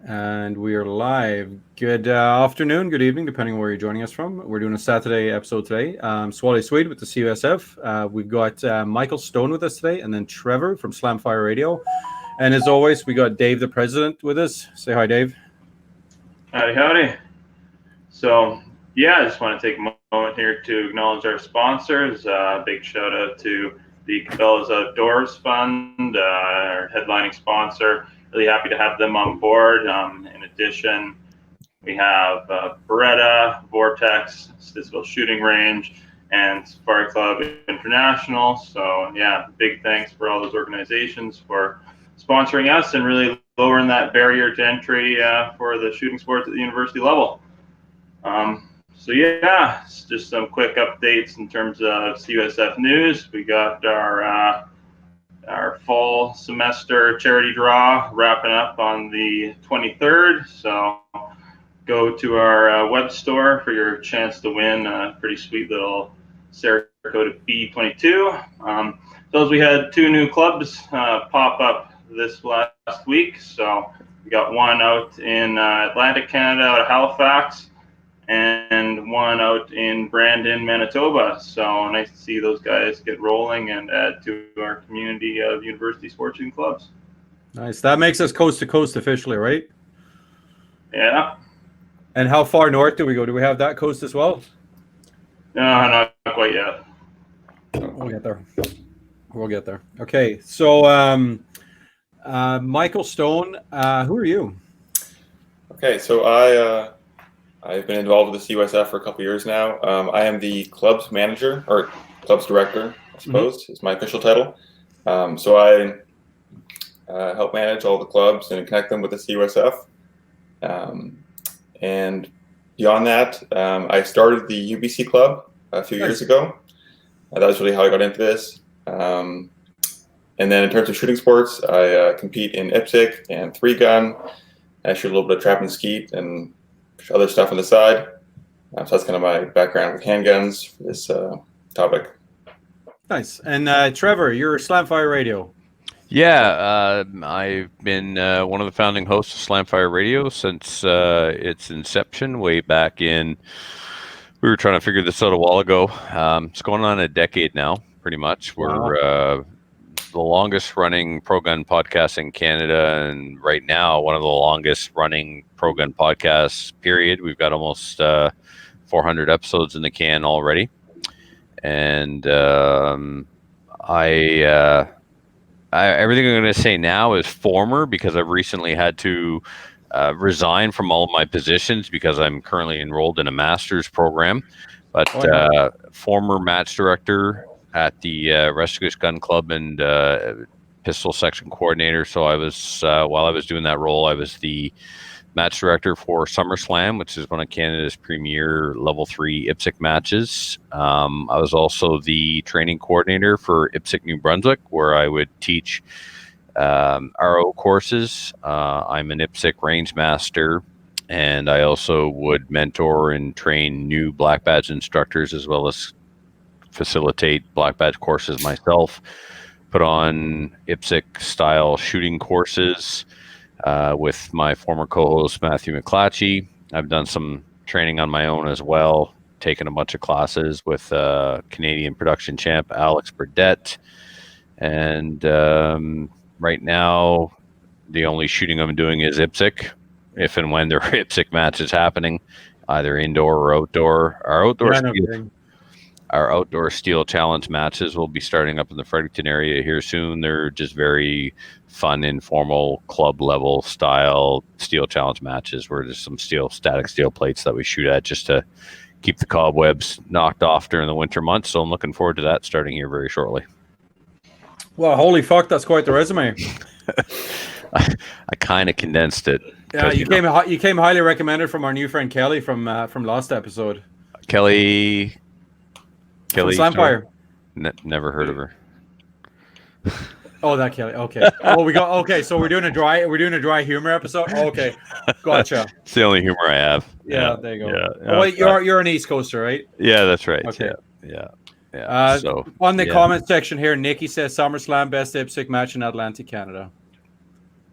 And we are live. Good afternoon, good evening, depending on where you're joining us from. We're doing a Saturday episode today. Swally Swede with the CUSF. We've got Michael Stone with us today, and then Trevor from Slamfire Radio. And as always, we got Dave, the president, with us. Say hi, Dave. Howdy, howdy. So, I just want to take a moment here to acknowledge our sponsors. Big shout out to the Cabela's Outdoors Fund, our headlining sponsor. Really happy to have them on board. In addition, we have Beretta, Vortex, Stittsville Shooting Range, and Safari Club International. So, big thanks for all those organizations for sponsoring us and really lowering that barrier to entry for the shooting sports at the university level. Just some quick updates in terms of CUSF news. We got our fall semester charity draw wrapping up on the 23rd. So go to our web store for your chance to win a pretty sweet little Saratoga B22. Those we had two new clubs pop up this last week. So we got one out in Atlantic Canada out of Halifax, and one out in Brandon, Manitoba. So nice to see those guys get rolling and add to our community of university sports shooting clubs. Nice. That makes us coast to coast officially, right? Yeah. And how far north do we go? Do we have that coast as well? No, not quite yet. We'll get there. We'll get there. Okay. So, Michael Stone, who are you? Okay, so I've been involved with the CUSF for a couple years now. I am the club's manager, or club's director, I suppose, is my official title. So I help manage all the clubs and connect them with the CUSF. And beyond that, I started the UBC club a few years ago. That was really how I got into this. And then in terms of shooting sports, I compete in IPSEC and 3-gun. I shoot a little bit of trap and skeet and other stuff on the side. So that's kind of my background with handguns for this topic. Nice. And Trevor, you're Slamfire Radio. Yeah, I've been one of the founding hosts of Slamfire Radio since its inception way back in, we were trying to figure this out a while ago. It's going on a decade now, pretty much. We're the longest running pro gun podcast in Canada, and right now one of the longest running pro gun podcasts, period. We've got almost 400 episodes in the can already. And everything I'm going to say now is former, because I've recently had to resign from all of my positions because I'm currently enrolled in a master's program. But former match director at the Rescue Gun Club and pistol section coordinator. So I was, while I was doing that role, I was the match director for SummerSlam, which is one of Canada's premier level 3 IPSEC matches. I was also the training coordinator for IPSEC New Brunswick, where I would teach RO courses. I'm an IPSEC range master, and I also would mentor and train new black badge instructors, as well as facilitate black badge courses myself, put on IPSEC style shooting courses with my former co-host Matthew McClatchy. I've done some training on my own as well, taken a bunch of classes with Canadian production champ Alex Burdett, and right now the only shooting I'm doing is IPSEC, if and when there are IPSEC matches happening, either indoor or outdoor. Our outdoor steel challenge matches will be starting up in the Fredericton area here soon. They're just very fun, informal, club level style steel challenge matches where there's some static steel plates that we shoot at just to keep the cobwebs knocked off during the winter months. So I'm looking forward to that starting here very shortly. Well, holy fuck, that's quite the resume. I kind of condensed it. Yeah, you came highly recommended from our new friend Kelly from last episode. Kelly, Slamfire. Never heard of her. Oh, that Kelly. Okay. So we're doing a dry humor episode. Oh, okay, gotcha. It's the only humor I have. Yeah, there you go. Yeah. You're an East Coaster, right? Yeah, that's right. Okay. Yeah. So on the comment section here, Nikki says SummerSlam best IPSEC match in Atlantic, Canada.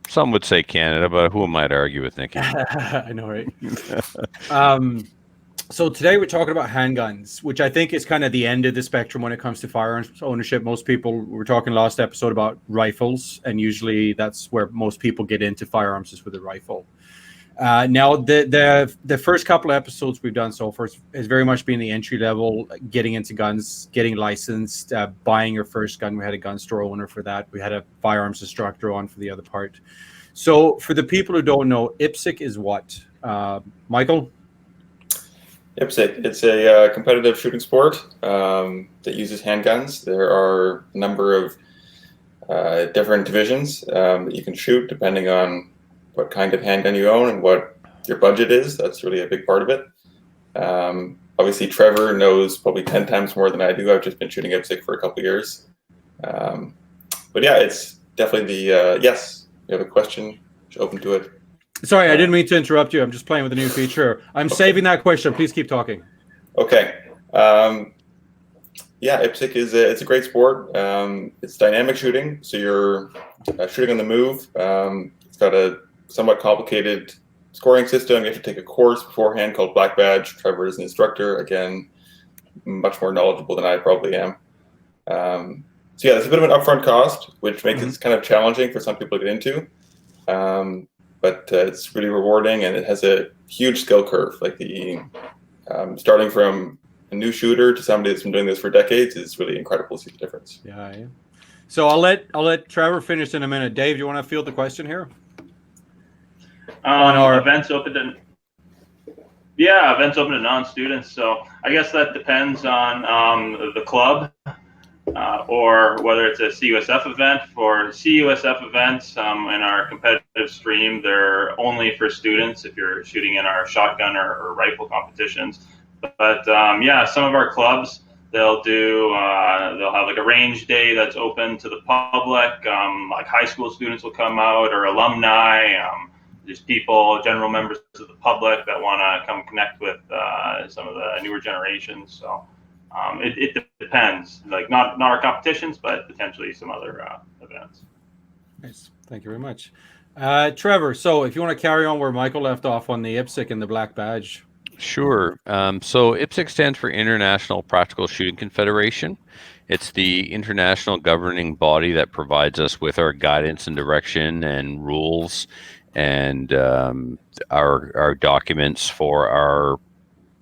Some would say Canada, but who am I to argue with Nikki? I know, right? So today we're talking about handguns, which I think is kind of the end of the spectrum when it comes to firearms ownership. Most people, we were talking last episode about rifles, and usually that's where most people get into firearms, is with a rifle. Now, the first couple of episodes we've done so far has very much been the entry level, getting into guns, getting licensed, buying your first gun. We had a gun store owner for that. We had a firearms instructor on for the other part. So for the people who don't know, IPSEC is what? Michael? IPSEC, it's a competitive shooting sport that uses handguns. There are a number of different divisions that you can shoot depending on what kind of handgun you own and what your budget is. That's really a big part of it. Obviously, Trevor knows probably 10 times more than I do. I've just been shooting IPSEC for a couple of years. But yeah, it's definitely yes, you have a question, just open to it. Sorry, I didn't mean to interrupt you. I'm just playing with a new feature. I'm saving that question. Please keep talking. Okay. Yeah, IPSEC is it's a great sport. It's dynamic shooting, so you're shooting on the move. It's got a somewhat complicated scoring system. You have to take a course beforehand called Black Badge. Trevor is an instructor, again, much more knowledgeable than I probably am. So yeah, there's a bit of an upfront cost, which makes it kind of challenging for some people to get into. But it's really rewarding, and it has a huge skill curve. Like the starting from a new shooter to somebody that's been doing this for decades is really incredible to see the difference. Yeah. So I'll let Trevor finish in a minute. Dave, you want to field the question here? On our events open to events open to non-students. So I guess that depends on the club. Or whether it's a CUSF event. For CUSF events in our competitive stream, they're only for students if you're shooting in our shotgun or rifle competitions. But some of our clubs, they'll have like a range day that's open to the public. Like high school students will come out, or alumni, just people, general members of the public that want to come connect with some of the newer generations. So it depends, like not our competitions, but potentially some other events. Nice. Thank you very much. Trevor, so if you want to carry on where Michael left off on the IPSEC and the Black Badge. Sure. So IPSEC stands for International Practical Shooting Confederation. It's the international governing body that provides us with our guidance and direction and rules and our documents for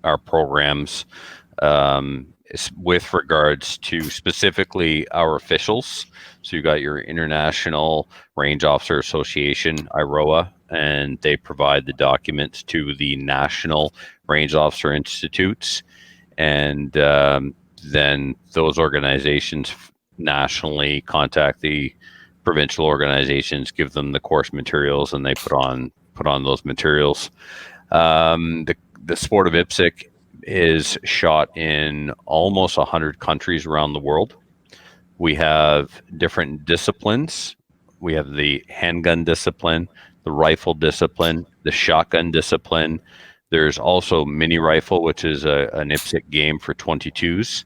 our programs with regards to specifically our officials. So you got your International Range Officer Association, IROA, and they provide the documents to the National Range Officer Institutes. And then those organizations nationally contact the provincial organizations, give them the course materials, and they put on those materials. The sport of IPSEC is shot in almost 100 countries around the world. We have different disciplines. We have the handgun discipline, the rifle discipline, the shotgun discipline. There's also mini rifle, which is an IPSEC game for 22s.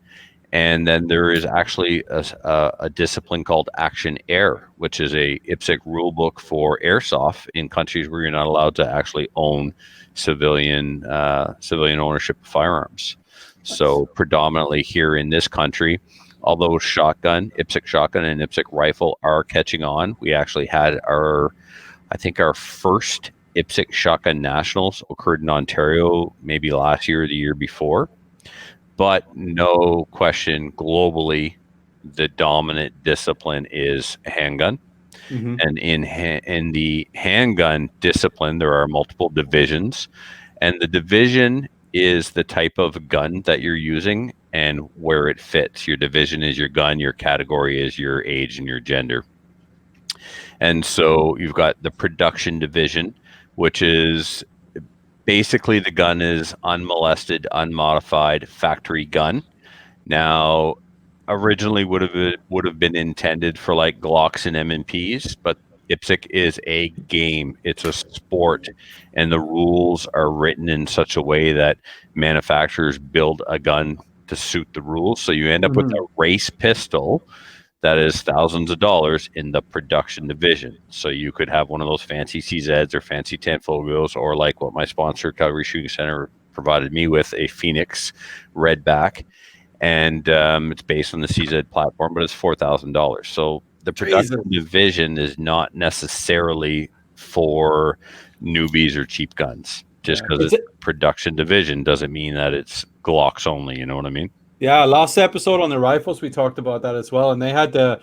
And then there is actually a discipline called Action Air, which is a IPSEC rule book for airsoft in countries where you're not allowed to actually own civilian ownership of firearms. So predominantly here in this country, although IPSEC shotgun and IPSEC rifle are catching on, we actually had our first IPSEC shotgun nationals occurred in Ontario maybe last year or the year before. But no question, globally, the dominant discipline is handgun. Mm-hmm. And in the handgun discipline, there are multiple divisions. And the division is the type of gun that you're using and where it fits. Your division is your gun, your category is your age and your gender. And so you've got the production division, which is basically the gun is unmolested, unmodified factory gun. Now, originally would have been intended for like Glocks and M&Ps, but IPSEC is a game. It's a sport, and the rules are written in such a way that manufacturers build a gun to suit the rules. So you end up with a race pistol that is thousands of dollars in the production division. So you could have one of those fancy CZs or fancy Tanfogos, or like what my sponsor, Calgary Shooting Center, provided me with, a Phoenix Redback. And it's based on the CZ platform, but it's $4,000. So the production division is not necessarily for newbies or cheap guns. Just because it's production division doesn't mean that it's Glocks only. You know what I mean? Yeah, last episode on the rifles, we talked about that as well. And they had the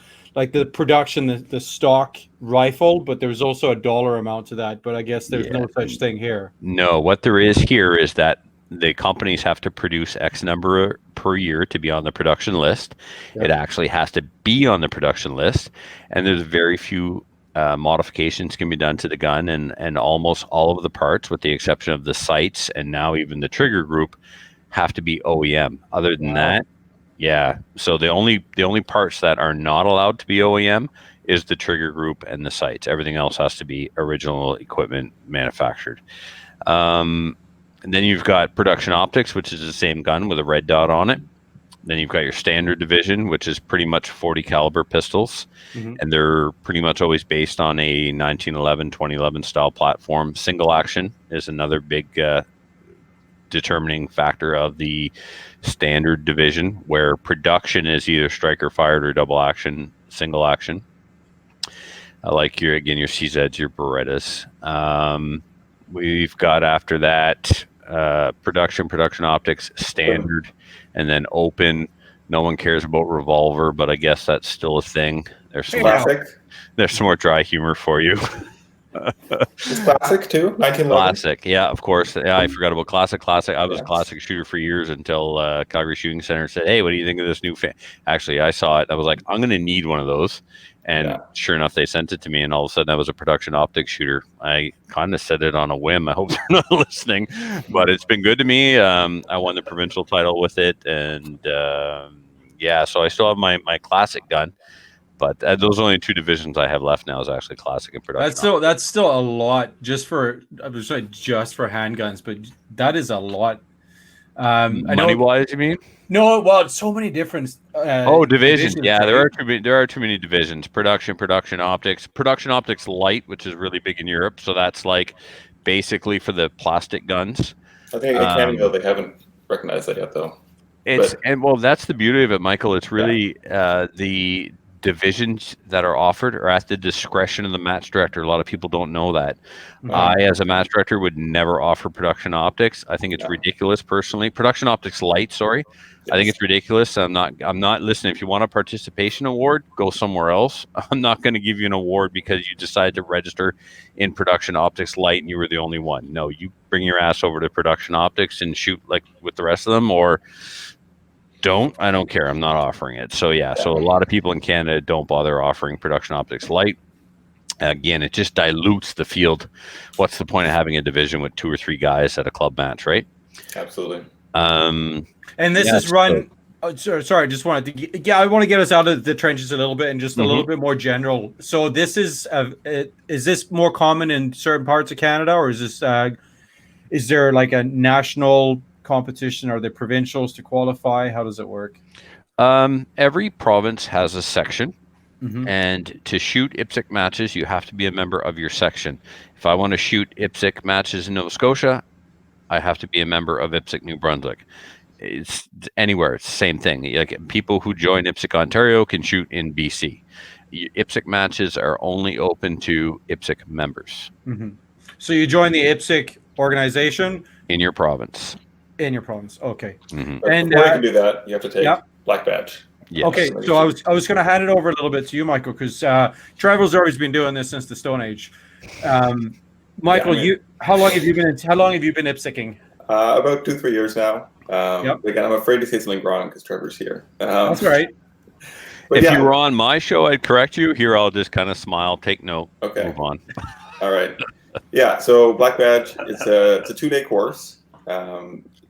production, the stock rifle, but there was also a dollar amount to that. But I guess there's no such thing here. No, what there is here is that the companies have to produce X number per year to be on the production list. Yep. It actually has to be on the production list. And there's very few modifications can be done to the gun, and almost all of the parts, with the exception of the sights and now even the trigger group, have to be OEM. Other than that, yeah. So the only parts that are not allowed to be OEM is the trigger group and the sights. Everything else has to be original equipment manufactured. And then you've got production optics, which is the same gun with a red dot on it. Then you've got your standard division, which is pretty much 40 caliber pistols. Mm-hmm. And they're pretty much always based on a 1911, 2011 style platform. Single action is another big determining factor of the standard division, where production is either striker fired or double action, single action. Like your CZs, your Berettas. We've got after that production optics, standard, and then open. No one cares about revolver, but I guess that's still a thing. There's some more dry humor for you. It's classic too. 1911. Classic, yeah, of course. Yeah, I forgot about classic. I was a classic shooter for years until Calgary Shooting Center said, "Hey, what do you think of this new fan?" Actually, I saw it. I was like, "I'm going to need one of those." And sure enough, they sent it to me, and all of a sudden, I was a production optics shooter. I kind of said it on a whim. I hope they're not listening, but it's been good to me. I won the provincial title with it, and so I still have my classic gun. But those are only two divisions I have left now is actually classic and production. That's still a lot just for handguns, but that is a lot. Money-wise, you mean? No, well, it's so many different. Divisions. Yeah, there are too many divisions. Production optics light, which is really big in Europe. So that's like basically for the plastic guns. I think in Canada they haven't recognized that yet, though. That's the beauty of it, Michael. It's really the divisions that are offered are at the discretion of the match director. A lot of people don't know that. I, as a match director, would never offer production optics. I think it's ridiculous, personally. Production optics light, sorry. Yes. I think it's ridiculous. I'm not listening. If you want a participation award, go somewhere else. I'm not going to give you an award because you decided to register in production optics light and you were the only one. No, you bring your ass over to production optics and shoot like with the rest of them, or I don't care. I'm not offering it. So so a lot of people in Canada don't bother offering production optics light. Again, it just dilutes the field. What's the point of having a division with 2 or 3 guys at a club match, right? Absolutely. And this is run. Sorry, just wanted to. I want to get us out of the trenches a little bit and just a little bit more general. So this is this more common in certain parts of Canada, or is there like a national competition? Are there provincials to qualify? How does it work? Every province has a section, and to shoot IPSEC matches, you have to be a member of your section. If I want to shoot IPSEC matches in Nova Scotia, I have to be a member of IPSEC New Brunswick. It's anywhere. It's the same thing. Like people who join IPSEC Ontario can shoot in BC. IPSEC matches are only open to IPSEC members. So you join the IPSEC organization in your province. In your province, okay. And before you can do that, you have to take Black Badge. Yes. Okay, so I was going to hand it over a little bit to you, Michael, because Trevor's always been doing this since the Stone Age. Michael, how long have you been IPSECing? About 2-3 years now. Again, I'm afraid to say something wrong because Trevor's here. That's right. If you were on my show, I'd correct you. Here, I'll just kind of smile, take note, move on. All right. Yeah. So Black Badge, it's a 2-day course.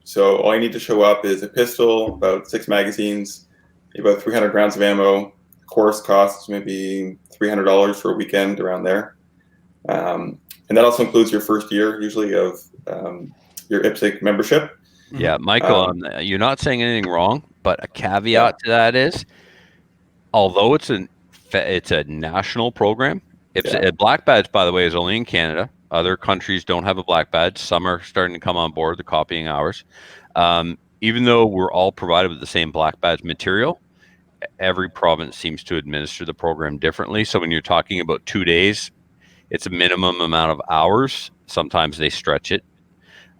So all you need to show up is a pistol, about 6 magazines, about 300 rounds of ammo. Course costs maybe $300 for a weekend, around there. And that also includes your first year, usually, of your IPSEC membership. Yeah, Michael, you're not saying anything wrong, but a caveat to that is although it's a national program. A black badge, by the way, is only in Canada. Other countries don't have a black badge. Some are starting to come on board. They're copying ours. Even though we're all provided with the same black badge material, every province seems to administer the program differently. So when you're talking about 2 days, it's a minimum amount of hours. Sometimes they stretch it.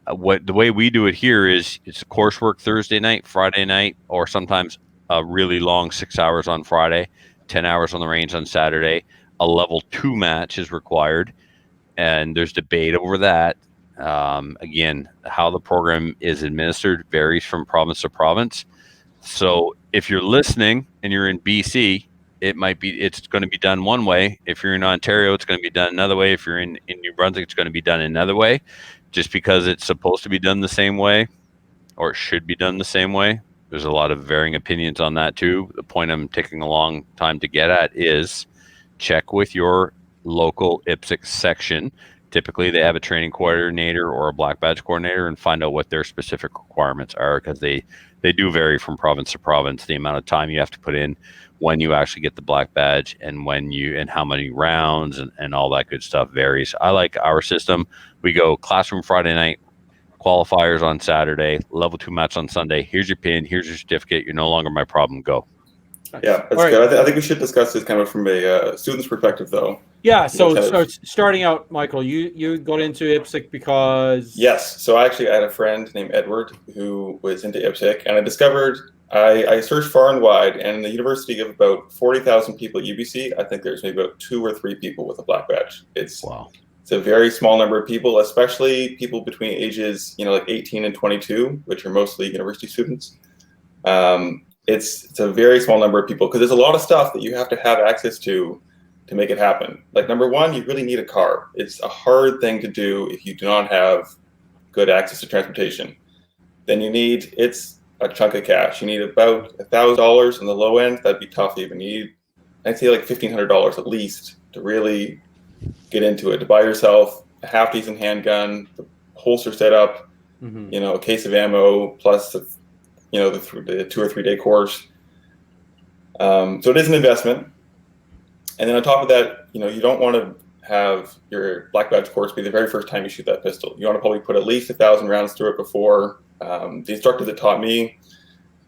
The way we do it here is it's coursework Thursday night, Friday night, or sometimes a really long 6 hours on Friday, 10 hours on the range on Saturday. A level 2 match is required, and there's debate over that. Again, how the program is administered varies from province to province. So if you're listening and you're in BC, it's going to be done one way. If you're in Ontario, it's going to be done another way. If you're in New Brunswick, it's going to be done another way. Just because it's supposed to be done the same way, or it should be done the same way. There's a lot of varying opinions on that too. The point I'm taking a long time to get at is check with your local IPSEC section. Typically, they have a training coordinator or a black badge coordinator, and find out what their specific requirements are, because they do vary from province to province. The amount of time you have to put in when you actually get the black badge, and how many rounds and all that good stuff varies. I like our system. We go classroom Friday night, qualifiers on Saturday, level 2 match on Sunday. Here's your pin, here's your certificate. You're no longer my problem. Go. Yeah, that's good. I think we should discuss this kind of from a student's perspective, though. Yeah, so starting out, Michael, you got into IPSEC because... Yes, so I had a friend named Edward who was into IPSEC, and I discovered, I searched far and wide, and in the university of about 40,000 people at UBC, I think there's maybe about 2 or 3 people with a black badge. It's a very small number of people, especially people between ages, like 18 and 22, which are mostly university students. It's a very small number of people, because there's a lot of stuff that you have to have access to make it happen. Like, number one, you really need a car. It's a hard thing to do if you do not have good access to transportation. Then it's a chunk of cash. You need about $1,000 on the low end. That'd be tough even. You need, I'd say, like $1,500 at least to really get into it, to buy yourself a half decent handgun, the holster setup, a case of ammo, plus the 2 or 3 day course. So it is an investment. And then on top of that, you don't want to have your black badge course be the very first time you shoot that pistol. You want to probably put at least 1,000 rounds through it before. The instructor that taught me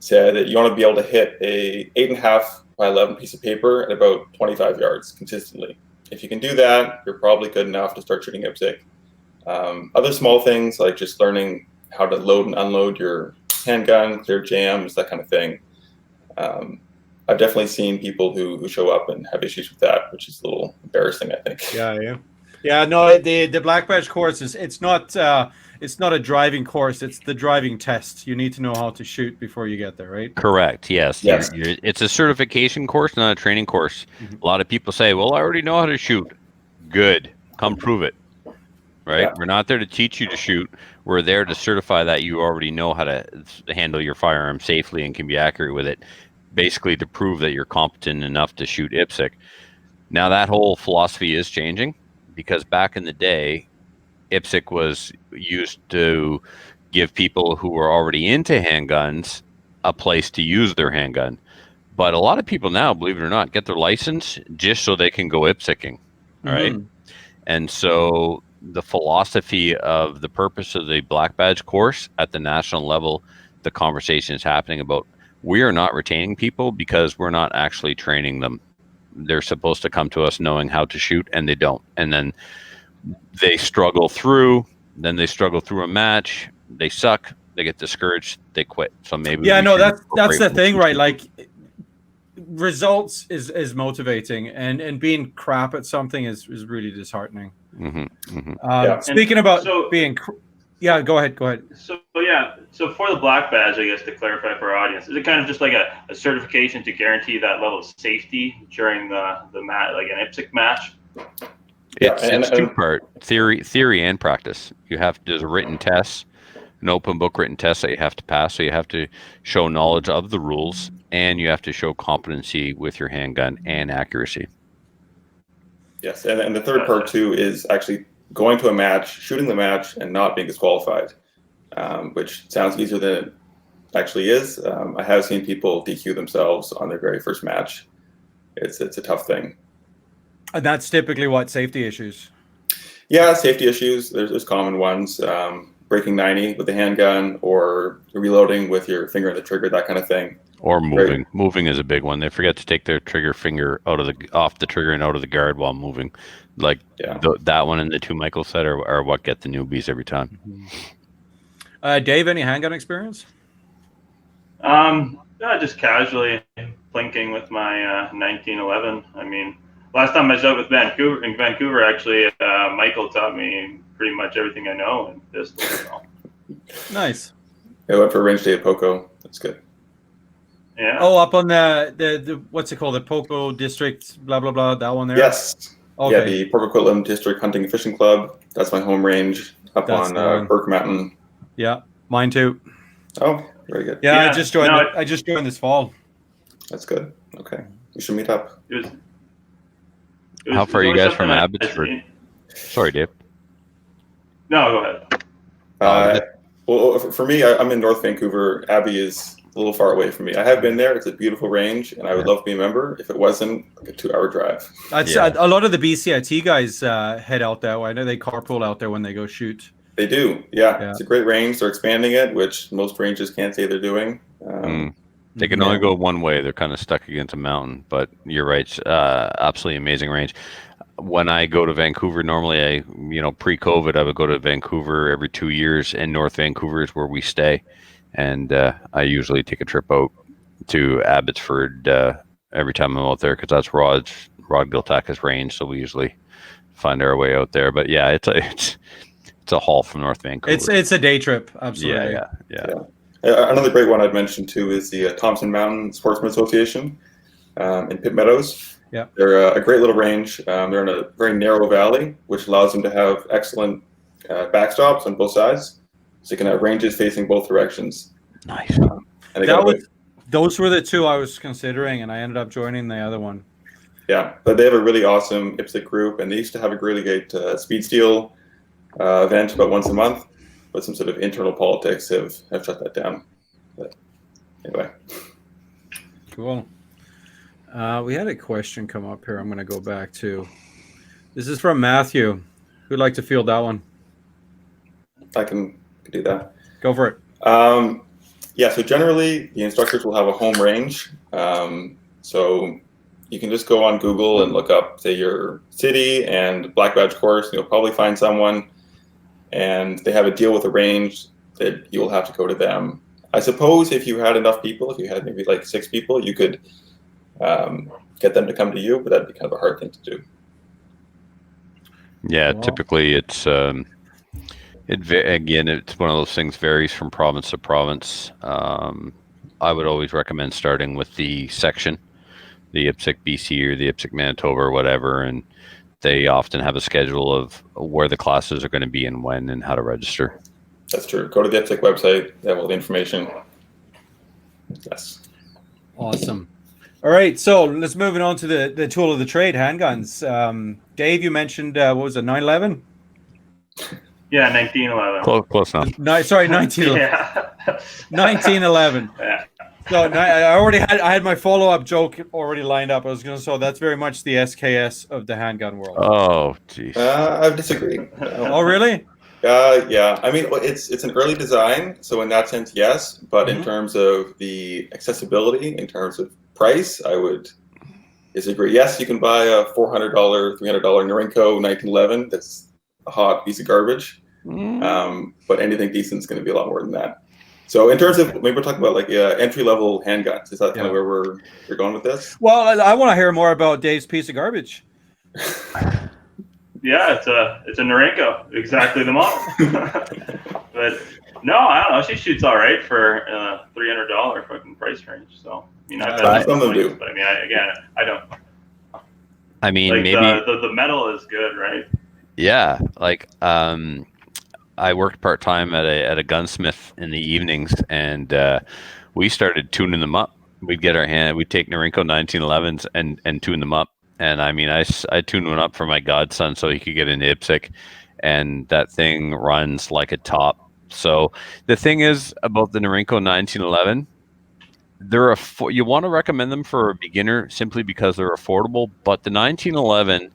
said that you want to be able to hit a 8.5 by 11 piece of paper at about 25 yards consistently. If you can do that, you're probably good enough to start shooting IPSEC. Other small things, like just learning how to load and unload your handgun, clear jams, that kind of thing. I've definitely seen people who show up and have issues with that, which is a little embarrassing, I think. Yeah. No, the black badge course it's not a driving course. It's the driving test. You need to know how to shoot before you get there, right? Correct. Yes. It's a certification course, not a training course. A lot of people say, "Well, I already know how to shoot." Good. Come prove it. Right? Yeah. We're not there to teach you to shoot. We're there to certify that you already know how to handle your firearm safely and can be accurate with it. Basically, to prove that you're competent enough to shoot IPSEC. Now, that whole philosophy is changing, because back in the day, IPSEC was used to give people who were already into handguns a place to use their handgun. But a lot of people now, believe it or not, get their license just so they can go IPSECing, right? And so the philosophy of the purpose of the black badge course at the national level, the conversation is happening about, we are not retaining people because we're not actually training them. They're supposed to come to us knowing how to shoot, and they don't. And then they struggle through a match, they suck, they get discouraged, they quit. So maybe that's the thing, right? Like, results is motivating, and being crap at something is really disheartening. Speaking about go ahead. So for the black badge, I guess, to clarify for our audience, is it kind of just like a certification to guarantee that level of safety during the match, like an IPSEC match? It's two-part, theory and practice. There's a written test, an open book written test that you have to pass. So you have to show knowledge of the rules, and you have to show competency with your handgun and accuracy. Yes, and the third part too is actually going to a match, shooting the match, and not being disqualified, which sounds easier than it actually is. I have seen people DQ themselves on their very first match, it's a tough thing. And that's typically what, safety issues? Yeah, safety issues. There's common ones. Breaking 90 with the handgun, or reloading with your finger on the trigger, that kind of thing. Or moving. Right. Moving is a big one. They forget to take their trigger finger off the trigger and out of the guard while moving. Like that one and the two Michael said are what get the newbies every time. Dave, any handgun experience? Just casually plinking with my 1911. I mean, last time I was out with Vancouver, actually, Michael taught me pretty much everything I know in pistols. So. Nice. I went for a range day at POCO. That's good. Yeah. Oh, up on the what's it called? The POCO District, blah blah blah. That one there. Yes. Okay. Yeah, the Port Coquitlam District Hunting and Fishing Club. That's my home range up on Burke Mountain. Yeah, mine too. Oh, very good. Yeah, I just joined. I just joined this fall. That's good. Okay, we should meet up. How far are you guys from Abbotsford? Sorry, Dave. No, go ahead. Well, for me, I'm in North Vancouver. Abbey is a little far away from me. I have been there. It's a beautiful range, and I would love to be a member if it wasn't like a 2-hour drive. A lot of the BCIT guys head out that way. I know they carpool out there when they go shoot. They do. Yeah. It's a great range. They're expanding it, which most ranges can't say they're doing. They can only go one way. They're kind of stuck against a mountain, but you're right. Absolutely amazing range. When I go to Vancouver, normally pre-COVID, I would go to Vancouver every 2 years, and North Vancouver is where we stay. And I usually take a trip out to Abbotsford every time I'm out there, because that's Rod Giltaka's range. So we usually find our way out there. But yeah, it's a haul from North Vancouver. It's a day trip. Absolutely. Yeah. Another great one I'd mention too is the Thompson Mountain Sportsman Association in Pitt Meadows. Yeah, they're a great little range. They're in a very narrow valley, which allows them to have excellent backstops on both sides, so you can have ranges facing both directions. Nice. Those were the two I was considering, and I ended up joining the other one. Yeah, but they have a really awesome IPSEC group, and they used to have a really great speed steel event about once a month, but some sort of internal politics have shut that down. But anyway. Cool. We had a question come up here. I'm going to go back to. This is from Matthew. Who'd like to field that one? I can do that. Go for it. So generally the instructors will have a home range. So you can just go on Google and look up, say, your city and black badge course. You'll probably find someone, and they have a deal with a range that you'll have to go to them. I suppose if you had enough people, if you had maybe like 6 people, you could get them to come to you, but that'd be kind of a hard thing to do. Yeah, typically it's it's one of those things, varies from province to province. I would always recommend starting with the section, the IPSEC BC or the IPSEC Manitoba or whatever, and they often have a schedule of where the classes are going to be and when and how to register. That's true. Go to the IPSEC website. They have all the information. Yes. Awesome. All right, so let's move on to the tool of the trade, handguns. Dave, you mentioned, what was it, 911? Yeah, 1911. Close enough. 1911. Yeah. 1911. Yeah. So I had my follow-up joke already lined up. So that's very much the SKS of the handgun world. Oh, geez. I disagree. Oh, really? Yeah. I mean, it's an early design, so in that sense, yes. But in terms of the accessibility, in terms of price, I would disagree. Yes, you can buy a $400, $300 Norinco 1911. That's a hot piece of garbage. But anything decent is going to be a lot more than that. So in terms of, maybe we're talking about like entry-level handguns. Is that kind of where we're going with this? Well, I want to hear more about Dave's piece of garbage. Yeah, it's a Norinco, exactly the model. But no, I don't know. She shoots all right for $300 fucking price range. So I've had some of them do. But I don't. I mean, like maybe the metal is good, right? Yeah, like I worked part-time at a gunsmith in the evenings, and we started tuning them up. We'd take Norinco 1911s and tune them up. And I mean, I tuned one up for my godson so he could get an IPSEC, and that thing runs like a top. So the thing is about the Norinco 1911, you want to recommend them for a beginner simply because they're affordable, but the 1911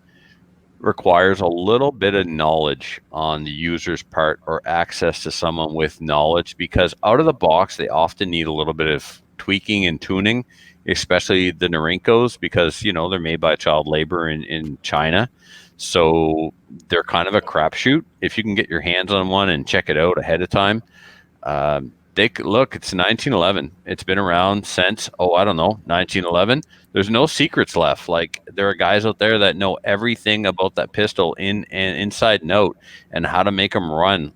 requires a little bit of knowledge on the user's part or access to someone with knowledge, because out of the box they often need a little bit of tweaking and tuning, especially the Norinkos, because they're made by child labor in China, so they're kind of a crapshoot. If you can get your hands on one and check it out ahead of time, look, it's 1911. It's been around since, 1911. There's no secrets left. Like, there are guys out there that know everything about that pistol inside and out, and how to make them run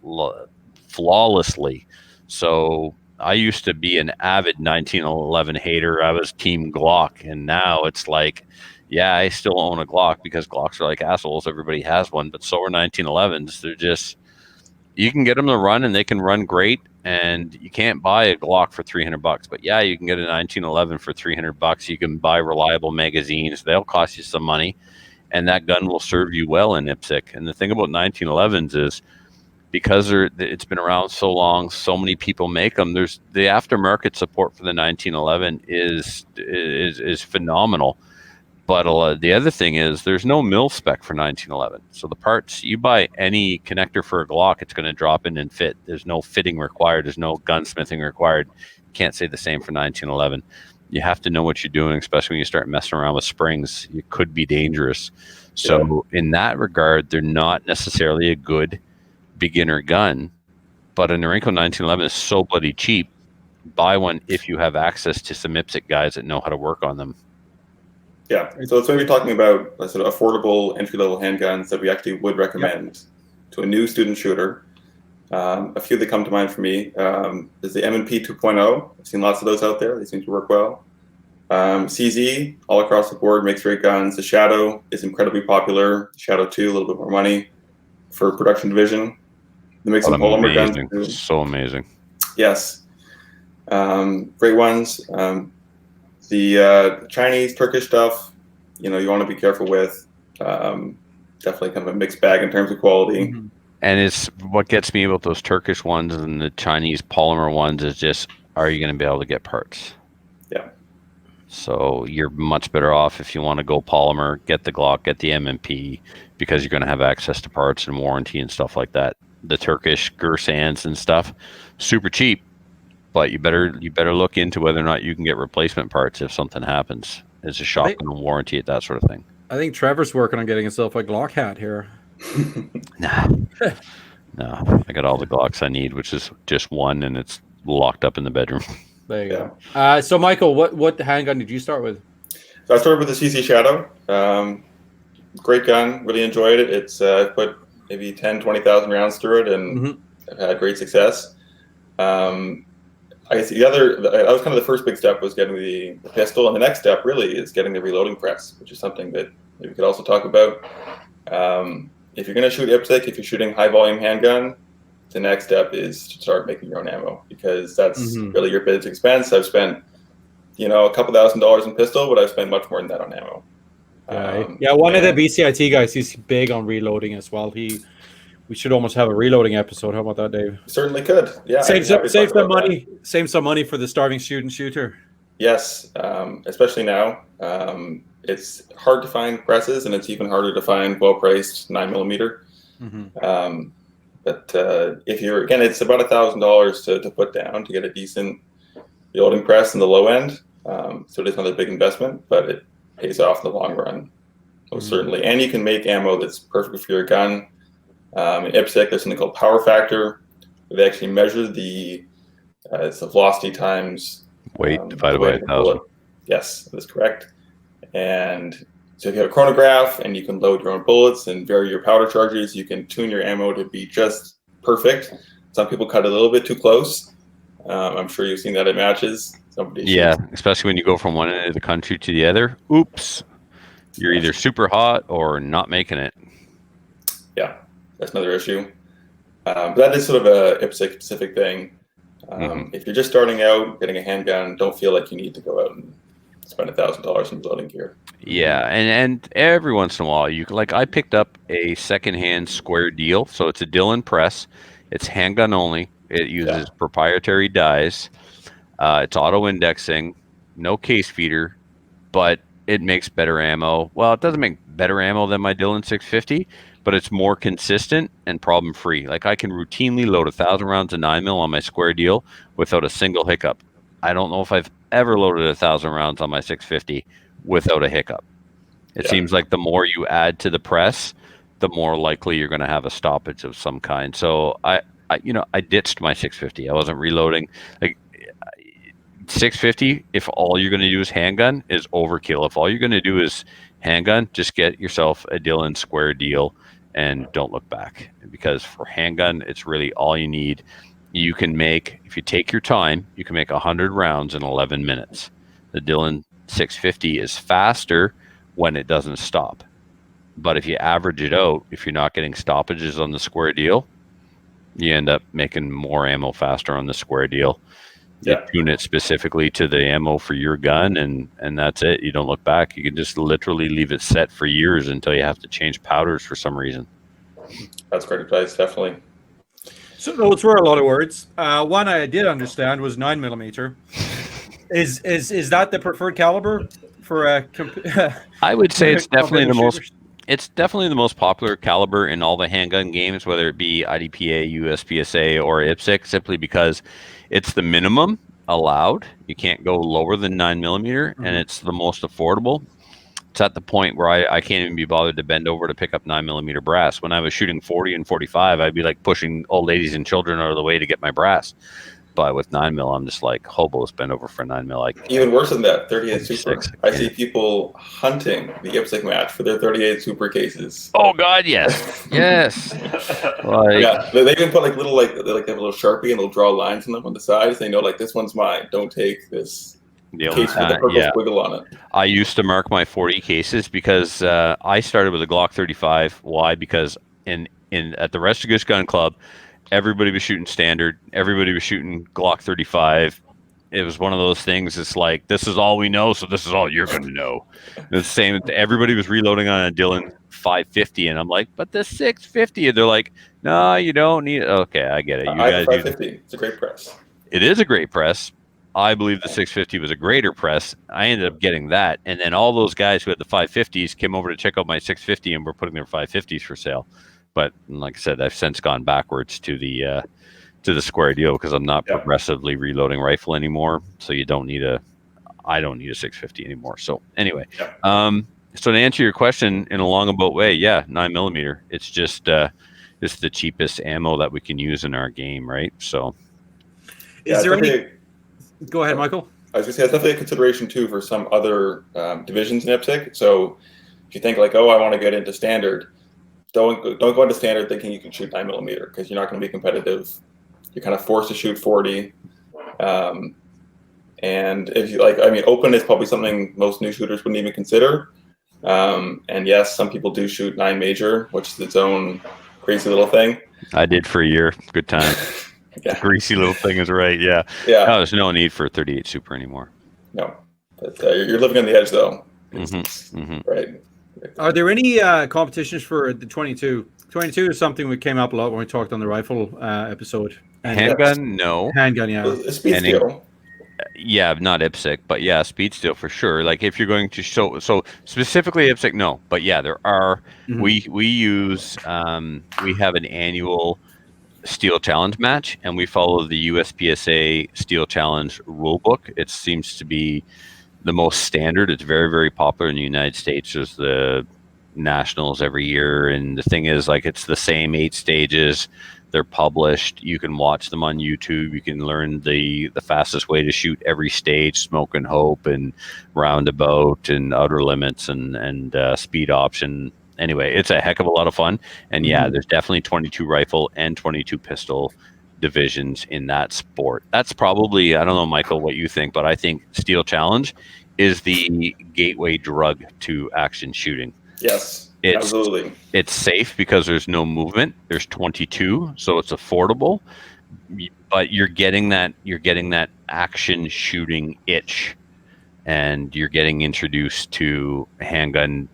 flawlessly. So I used to be an avid 1911 hater. I was team Glock, and now it's like, yeah, I still own a Glock because Glocks are like assholes. Everybody has one, but so are 1911s. They're just, you can get them to run, and they can run great. And you can't buy a Glock for $300, but yeah, you can get a 1911 for $300. You can buy reliable magazines. They'll cost you some money, and that gun will serve you well in IPSEC. And the thing about 1911s is, because it's been around so long, so many people make them. There's the aftermarket support for the 1911 is phenomenal. But the other thing is, there's no mil spec for 1911. So the parts, you buy any connector for a Glock, it's going to drop in and fit. There's no fitting required. There's no gunsmithing required. You can't say the same for 1911. You have to know what you're doing, especially when you start messing around with springs. It could be dangerous. So in that regard, they're not necessarily a good beginner gun. But a Norinco 1911 is so bloody cheap. Buy one if you have access to some IPSEC guys that know how to work on them. Yeah, so it's maybe talking about sort of affordable entry-level handguns that we actually would recommend to a new student shooter. A few that come to mind for me is the M&P 2.0. I've seen lots of those out there. They seem to work well. CZ, all across the board, makes great guns. The Shadow is incredibly popular. Shadow 2, a little bit more money for production division. They make some polymer guns too. So amazing. Yes. Great ones. The Chinese, Turkish stuff, you want to be careful with. Definitely kind of a mixed bag in terms of quality. Mm-hmm. And it's what gets me about those Turkish ones and the Chinese polymer ones is just, are you going to be able to get parts? Yeah. So you're much better off if you want to go polymer, get the Glock, get the M&P, because you're going to have access to parts and warranty and stuff like that. The Turkish Gursans and stuff, super cheap. But you better look into whether or not you can get replacement parts if something happens. There's a shotgun warranty, that sort of thing. I think Trevor's working on getting himself a Glock hat here. No, I got all the Glocks I need, which is just one, and it's locked up in the bedroom. There you go. So Michael, what handgun did you start with? So I started with the CZ Shadow. Great gun, really enjoyed it. It's put maybe 10, 20,000 rounds through it, and I've had great success. I guess that was kind of the first big step, was getting the pistol, and the next step really is getting the reloading press, which is something that we could also talk about. If you're going to shoot IPSEC, if you're shooting high volume handgun, the next step is to start making your own ammo, because that's really your biggest expense. I've spent, a couple $1,000s in pistol, but I've spent much more than that on ammo. One of the BCIT guys, he's big on reloading as well. We should almost have a reloading episode. How about that, Dave? Certainly could. Yeah. Save some money. Save some money for the starving student shooter. Yes, especially now. It's hard to find presses, and it's even harder to find well-priced 9mm. But if you're, again, it's about $1,000 to put down to get a decent reloading press in the low end. So it is not a big investment, but it pays off in the long run, most certainly. And you can make ammo that's perfect for your gun. In IPSEC, there's something called power factor, where they actually measure it's the velocity times weight divided by 1,000. Yes, that's correct. And so if you have a chronograph and you can load your own bullets and vary your powder charges, you can tune your ammo to be just perfect. Some people cut a little bit too close. I'm sure you've seen that at matches. Especially when you go from one end of the country to the other. Oops. You're either super hot or not making it. Yeah, that's another issue. But that is sort of a IPSEC specific thing. If you're just starting out, getting a handgun, don't feel like you need to go out and spend $1,000 in loading gear. Yeah, and every once in a while, I picked up a secondhand square deal. So it's a Dillon press. It's handgun only. It uses proprietary dies. It's auto-indexing, no case feeder, but it makes better ammo. Well, it doesn't make better ammo than my Dillon 650, but it's more consistent and problem-free. Like I can routinely load 1,000 rounds of 9mm on my square deal without a single hiccup. I don't know if I've ever loaded 1,000 rounds on my 650 without a hiccup. It seems like the more you add to the press, the more likely you're going to have a stoppage of some kind. So I ditched my 650. I wasn't reloading. Like 650, if all you're going to do is handgun, is overkill. If all you're going to do is handgun, just get yourself a Dillon square deal and don't look back, because for handgun, it's really all you need. You can make, if you take your time, you can make 100 rounds in 11 minutes. The Dillon 650 is faster when it doesn't stop. But if you average it out, if you're not getting stoppages on the square deal, you end up making more ammo faster on the square deal. You tune it specifically to the ammo for your gun, and that's it. You don't look back. You can just literally leave it set for years until you have to change powders for some reason. That's great advice, definitely. So those were a lot of words. One I did understand was 9mm. Is that the preferred caliber for I would say it's definitely the most. It's definitely the most popular caliber in all the handgun games, whether it be IDPA, USPSA, or IPSEC, simply because it's the minimum allowed. You can't go lower than 9mm, and it's the most affordable. It's at the point where I can't even be bothered to bend over to pick up 9mm brass. When I was shooting 40 and 45, I'd be like pushing old ladies and children out of the way to get my brass. But with 9mm, I'm just like hobos bend over for 9mm. Even worse than that, 38 Super. I see people hunting the IPSEC match for their 38 Super cases. Oh God, yes, yes. Like, they even put like little they have a little Sharpie and they'll draw lines on them on the sides. They know like this one's mine. Don't take this case with the purple squiggle on it. I used to mark my 40 cases because I started with a Glock 35. Why? Because in at the Restigouche Gun Club, everybody was shooting standard. Everybody was shooting Glock 35. It was one of those things. It's like, this is all we know, so this is all you're going to know. The same. Everybody was reloading on a Dillon 550, and I'm like, but the 650. And they're like, no, you don't need it. Okay, I get it. You guys 550. It's a great press. It is a great press. I believe the 650 was a greater press. I ended up getting that, and then all those guys who had the 550s came over to check out my 650, and were putting their 550s for sale. But like I said, I've since gone backwards to the square deal because I'm not progressively reloading rifle anymore. So I don't need a 650 anymore. So anyway, so to answer your question in a long-about way, 9mm. It's just it's the cheapest ammo that we can use in our game, right? So is there any? Go ahead, Michael. I was going to say, it's definitely a consideration too for some other divisions in IPSEC. So if you think like, oh, I want to get into standard, don't go into standard thinking you can shoot 9mm because you're not going to be competitive. You're kind of forced to shoot 40. And if you open is probably something most new shooters wouldn't even consider. And yes, some people do shoot 9 major, which is its own crazy little thing. I did for a year. Good time. Greasy little thing is right. Yeah. No, there's no need for a 38 Super anymore. No, but you're living on the edge though. Right. Are there any competitions for the 22? 22 is something we came up a lot when we talked on the rifle episode. Handgun, no. Handgun, Speed steel. Yeah, not IPSEC, but yeah, speed steel for sure. Like if you're going to show, so specifically IPSEC, no. But yeah, there are. We use we have an annual steel challenge match, and we follow the USPSA steel challenge rulebook. It seems to be the most standard. It's very, very popular in the United States. There's the nationals every year, and the thing is, like, it's the same 8 stages. They're published. You can watch them on YouTube. You can learn the fastest way to shoot every stage, smoke and hope, and roundabout, and outer limits, and speed option. Anyway, it's a heck of a lot of fun. And yeah, there's definitely 22 rifle and 22 pistol divisions in that sport. That's probably, I don't know, Michael, what you think, but I think Steel Challenge is the gateway drug to action shooting. Yes, absolutely. It's safe because there's no movement. There's 22, so it's affordable. But you're getting that action shooting itch, and you're getting introduced to handgun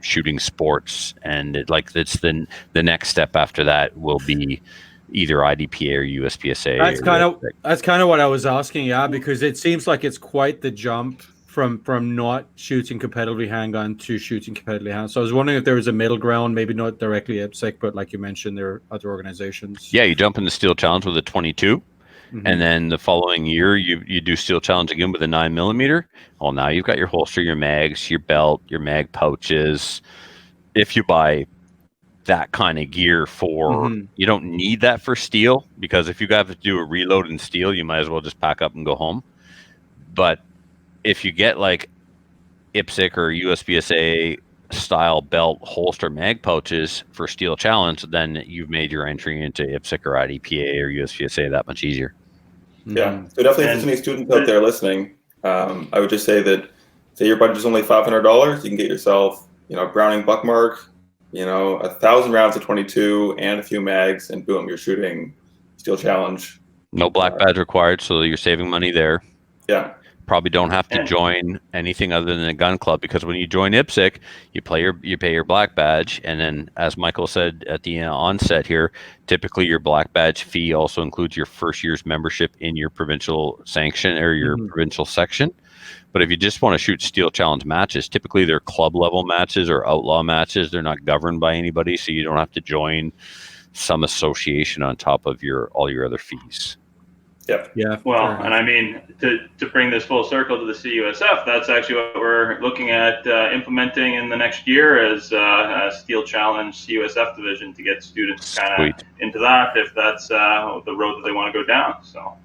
shooting sports, and it's the next step after that will be either IDPA or USPSA. That's kind of what I was asking, because it seems like it's quite the jump from not shooting competitively handgun to shooting competitively handgun. So I was wondering if there was a middle ground, maybe not directly IPSEC, but like you mentioned, there are other organizations. Yeah, you jump in the Steel Challenge with a 22, and then the following year you do Steel Challenge again with a 9mm. Well, now you've got your holster, your mags, your belt, your mag pouches. If you buy that kind of gear you don't need that for steel, because if you have to do a reload in steel, you might as well just pack up and go home. But if you get like IPSEC or USPSA style belt, holster, mag pouches for Steel Challenge, then you've made your entry into IPSEC or IDPA or USPSA that much easier. Yeah, so definitely if there's any students out there listening, I would just say that, say your budget is only $500, you can get yourself, Browning Buckmark, 1,000 rounds of 22 and a few mags, and boom, you're shooting Steel Challenge. No black badge required, so you're saving money there. Yeah. Probably don't have to join anything other than a gun club, because when you join IPSEC, you pay your black badge, and then, as Michael said at the onset here, typically your black badge fee also includes your first year's membership in your provincial sanction or your provincial section. But if you just want to shoot Steel Challenge matches, typically they're club level matches or outlaw matches. They're not governed by anybody, so you don't have to join some association on top of all your other fees. Yep. Yeah. Well, and I mean, to bring this full circle to the CUSF, that's actually what we're looking at implementing in the next year as a Steel Challenge CUSF division, to get students kind of into that, if that's the road that they want to go down. So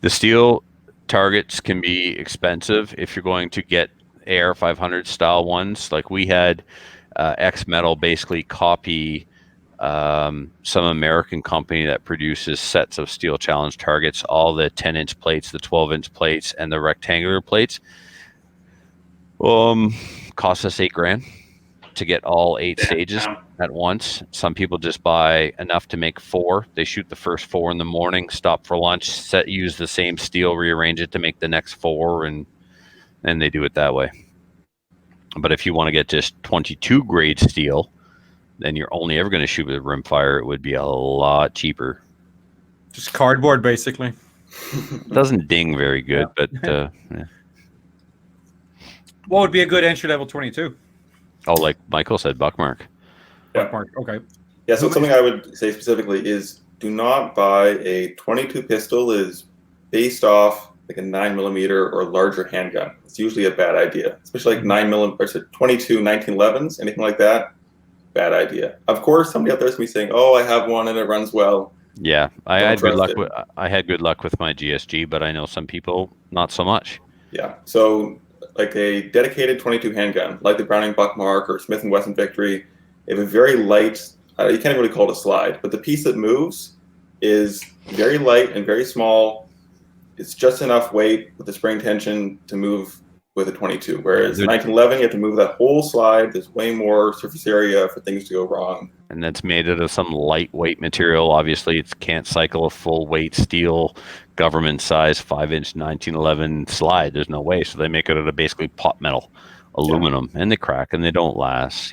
the steel targets can be expensive if you're going to get AR 500 style ones. Like we had X Metal basically copy some American company that produces sets of Steel Challenge targets, all the 10-inch plates, the 12-inch plates, and the rectangular plates. Cost us $8,000 to get all 8 stages at once. Some people just buy enough to make 4. They shoot the first 4 in the morning, stop for lunch, use the same steel, rearrange it to make the next 4, and they do it that way. But if you want to get just 22 grade steel, then you're only ever going to shoot with rimfire. It would be a lot cheaper. Just cardboard, basically. It doesn't ding very good, but yeah. What would be a good entry level 22? Oh, like Michael said, Buckmark. Yeah. Buckmark, okay. Yeah, so something I would say specifically is, do not buy a 22 pistol is based off like a 9mm or larger handgun. It's usually a bad idea, especially like 9mm or 22 1911s, anything like that. Bad idea. Of course, somebody out there is going to be saying, "Oh, I have one and it runs well." Yeah, I had good luck with my GSG, but I know some people not so much. Yeah, so like a dedicated 22 handgun, like the Browning Buckmark or Smith & Wesson Victory, they have a very light. You can't really call it a slide, but the piece that moves is very light and very small. It's just enough weight with the spring tension to move with a 22, whereas 1911, you have to move that whole slide. There's way more surface area for things to go wrong. And that's made out of some lightweight material. Obviously, it can't cycle a full weight steel, government size 5-inch 1911 slide. There's no way. So they make it out of basically pot metal, aluminum, and they crack and they don't last.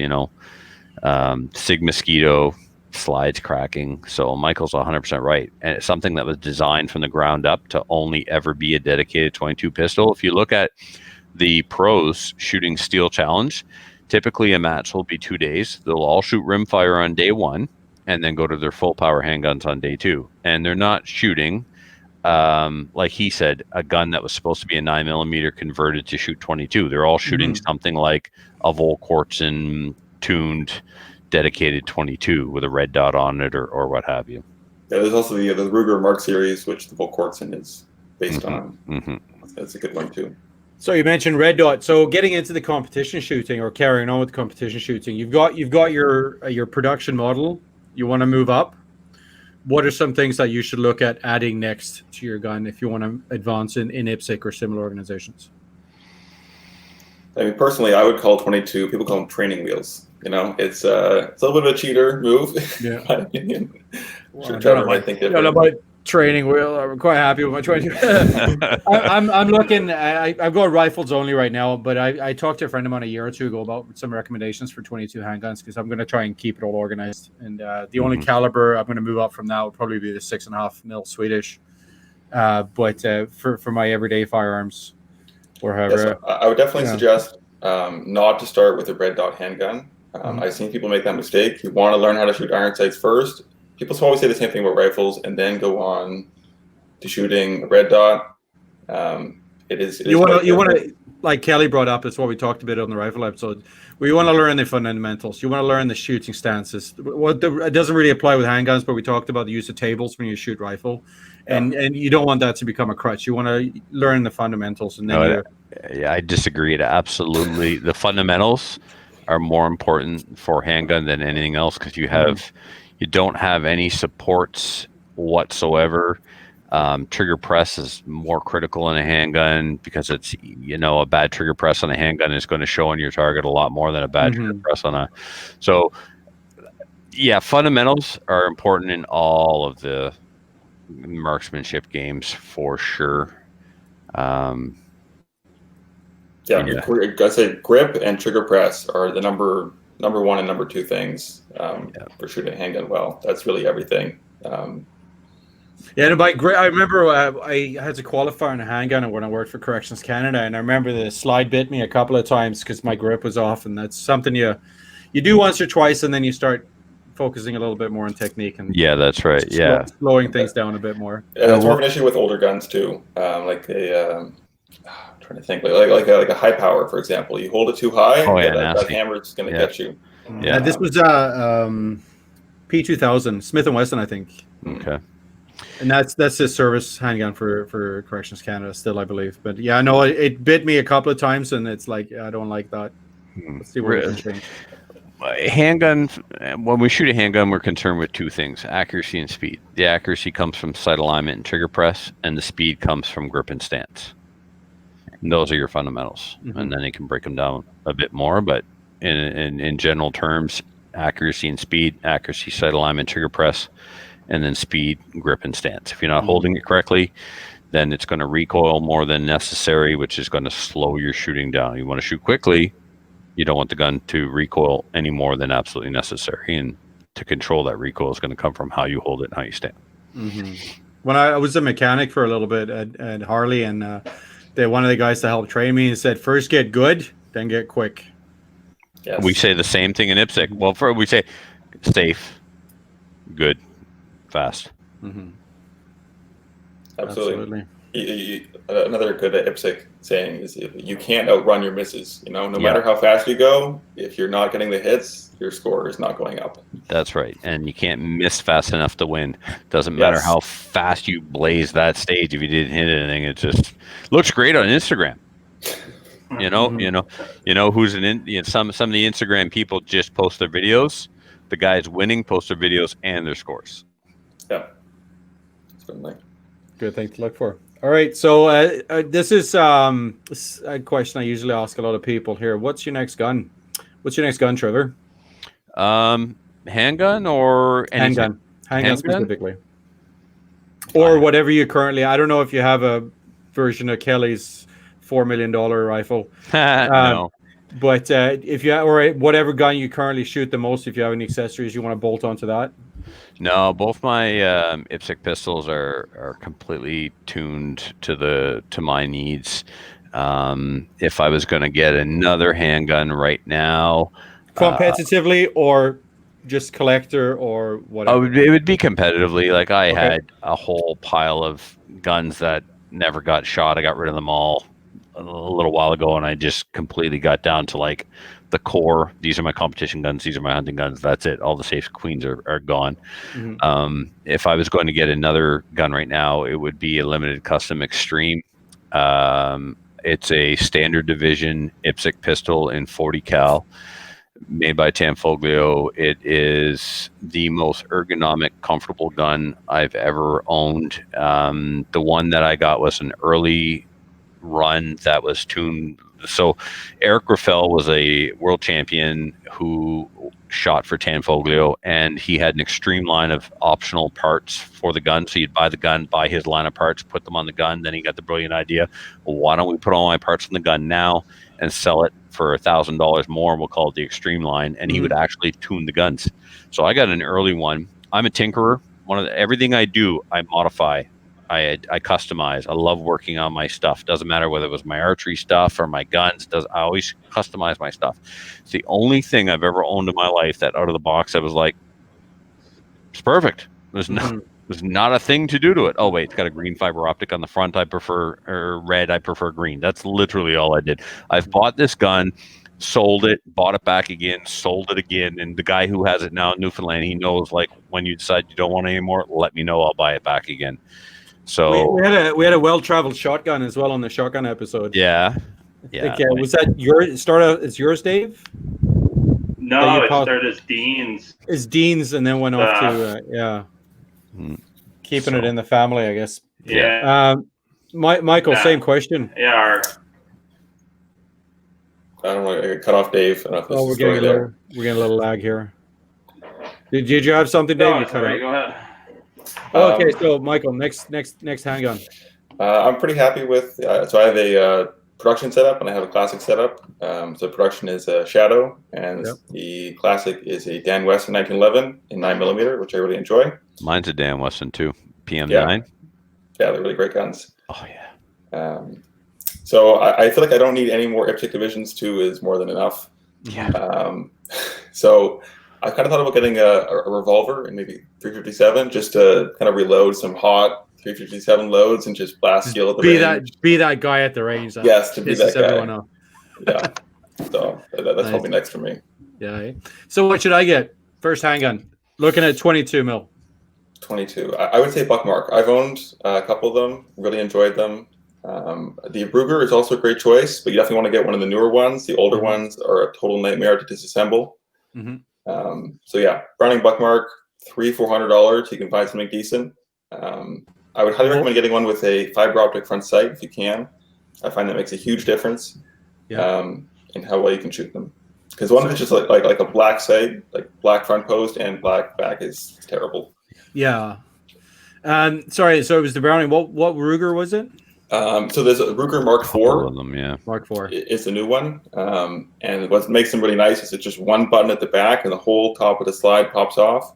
Sig Mosquito slides cracking. So Michael's 100% right, and it's something that was designed from the ground up to only ever be a dedicated 22 pistol. If you look at the pros shooting Steel Challenge, typically a match will be 2 days. They'll all shoot rimfire on day 1 and then go to their full power handguns on day 2. And they're not shooting, like he said, a gun that was supposed to be a 9mm converted to shoot 22. They're all shooting something like a Volquartsen tuned dedicated 22 with a red dot on it or what have you. Yeah, there's also the Ruger Mark series, which the Volquartsen is based on. That's a good one too. So you mentioned red dot. So getting into the competition shooting, or carrying on with competition shooting, you've got your production model. You want to move up. What are some things that you should look at adding next to your gun if you want to advance in IPSEC or similar organizations? I mean, personally, I would call 22. People call them training wheels. It's a little bit of a cheater move, in my opinion. Well, Trevor might think different. But training wheel. I'm quite happy with my 22. I'm looking. I've got rifles only right now, but I talked to a friend of mine a year or two ago about some recommendations for 22 handguns because I'm going to try and keep it all organized. And the only caliber I'm going to move up from now would probably be the 6.5 mil Swedish. But for my everyday firearms, or however, so I would definitely suggest not to start with a red dot handgun. I've seen people make that mistake. You want to learn how to shoot iron sights first. People always say the same thing about rifles, and then go on to shooting a red dot. You want to, like Kelly brought up. That's what we talked about on the rifle episode. We want to learn the fundamentals. You want to learn the shooting stances. It doesn't really apply with handguns, but we talked about the use of tables when you shoot rifle, and you don't want that to become a crutch. You want to learn the fundamentals, and then I disagree. Absolutely, the fundamentals are more important for handgun than anything else because you don't have any supports whatsoever. Trigger press is more critical in a handgun because it's, a bad trigger press on a handgun is going to show on your target a lot more than a bad trigger press on a. So, fundamentals are important in all of the marksmanship games for sure. I say grip and trigger press are the number one and number two things for shooting a handgun well. That's really everything. And by grip, I remember I had to qualify on a handgun when I worked for Corrections Canada, and I remember the slide bit me a couple of times because my grip was off, and that's something you do once or twice, and then you start focusing a little bit more on technique and that's right. Slowing things down a bit more. It's more of an issue with older guns too, like a. I'm trying to think, like a high power, for example. You hold it too high, that hammer is going to get you. Yeah, this was P2000 Smith & Wesson, I think. Okay. And that's the service handgun for Corrections Canada still, I believe. But yeah, no, it bit me a couple of times, and it's like I don't like that. Let's see where it change. Handgun. When we shoot a handgun, we're concerned with two things: accuracy and speed. The accuracy comes from sight alignment and trigger press, and the speed comes from grip and stance. And those are your fundamentals, and then you can break them down a bit more. But in general terms, accuracy and speed, accuracy, sight alignment, trigger press, and then speed, grip, and stance. If you're not holding it correctly, then it's going to recoil more than necessary, which is going to slow your shooting down. You want to shoot quickly. You don't want the gun to recoil any more than absolutely necessary. And to control that recoil is going to come from how you hold it and how you stand. When I was a mechanic for a little bit at Harley, and one of the guys that helped train me said, first get good, then get quick. Yes. We say the same thing in IPSEC. Well, we say safe, good, fast. Absolutely. Another good IPSEC saying is you can't outrun your misses. No matter how fast you go, if you're not getting the hits, your score is not going up. That's right. And you can't miss fast enough to win. Doesn't matter how fast you blaze that stage. If you didn't hit anything, it just looks great on Instagram. You know who's some of the Instagram people just post their videos. The guys winning post their videos and their scores. Yeah. Certainly. Good thing to look for. All right, so this is a question I usually ask a lot of people here. What's your next gun? What's your next gun, Trevor? Handgun or anything? Handgun specifically. Or whatever you currently... I don't know if you have a version of Kelly's $4 million rifle. No. But if you or whatever gun you currently shoot the most, if you have any accessories you want to bolt onto that. No, both my IPSEC pistols are completely tuned to my needs. If I was going to get another handgun right now, competitively or just collector or whatever, it would be competitively. Like I had a whole pile of guns that never got shot. I got rid of them all a little while ago, and I just completely got down to like the core. These are my competition guns. These are my hunting guns. That's it. All the safe queens are gone. If I was going to get another gun right now, it would be a limited custom extreme. It's a standard division IPSEC pistol in 40 cal made by Tanfoglio. It is the most ergonomic, comfortable gun I've ever owned. The one that I got was an early run that was tuned. So Eric Raffel was a world champion who shot for Tanfoglio, and he had an extreme line of optional parts for the gun. So you'd buy the gun, buy his line of parts, put them on the gun. Then he got the brilliant idea, well, why don't we put all my parts on the gun now and sell it for $1,000 more? We'll call it the extreme line, and he would actually tune the guns. So I got an early one. I'm a tinkerer. Everything I do, I modify. I customize. I love working on my stuff. Doesn't matter whether it was my archery stuff or my guns. I always customize my stuff. It's the only thing I've ever owned in my life that out of the box I was like, it's perfect. There's not a thing to do to it. Oh wait, it's got a green fiber optic on the front. I prefer red. I prefer green. That's literally all I did. I've bought this gun, sold it, bought it back again, sold it again, and the guy who has it now in Newfoundland, he knows, like, when you decide you don't want it anymore, let me know. I'll buy it back again. So we had a well-traveled shotgun as well on the shotgun episode. Yeah. Was that it's yours, Dave? No, it started as Dean's. It's Dean's, and then went off to keeping it in the family, I guess. Yeah. Michael, same question. Yeah. I don't know. I cut off Dave. I don't know if we're getting a little lag here. Did you have something, Dave? No, sorry, go ahead. Okay, so Michael, next handgun. I'm pretty happy with. So I have a production setup and I have a classic setup. So production is a Shadow, and the classic is a Dan Weston 1911 in 9mm, which I really enjoy. Mine's a Dan Weston too, PM9. Yeah, they're really great guns. Oh yeah. So I feel like I don't need any more IPSEC divisions. 2 is more than enough. Yeah. So I kind of thought about getting a revolver and maybe 357 just to kind of reload some hot 357 loads and just blast steel at the range. Be that guy at the range. Yes, to be that guy. Everyone off. Yeah. So that's probably next for me. Yeah. So what should I get? First handgun. Looking at 22 mil. 22. I would say Buckmark. I've owned a couple of them. Really enjoyed them. The Ruger is also a great choice, but you definitely want to get one of the newer ones. The older ones are a total nightmare to disassemble. So yeah, Browning Buckmark, $300-400. You can find something decent. I would highly recommend getting one with a fiber optic front sight if you can. I find that makes a huge difference in how well you can shoot them. Because one of it's just like a black sight, like black front post and black back is terrible. Yeah. Sorry, so it was the Browning. What Ruger was it? So there's a Ruger Mark IV. All of them, yeah. Mark IV. It's a new one. And what makes them really nice is it's just one button at the back and the whole top of the slide pops off.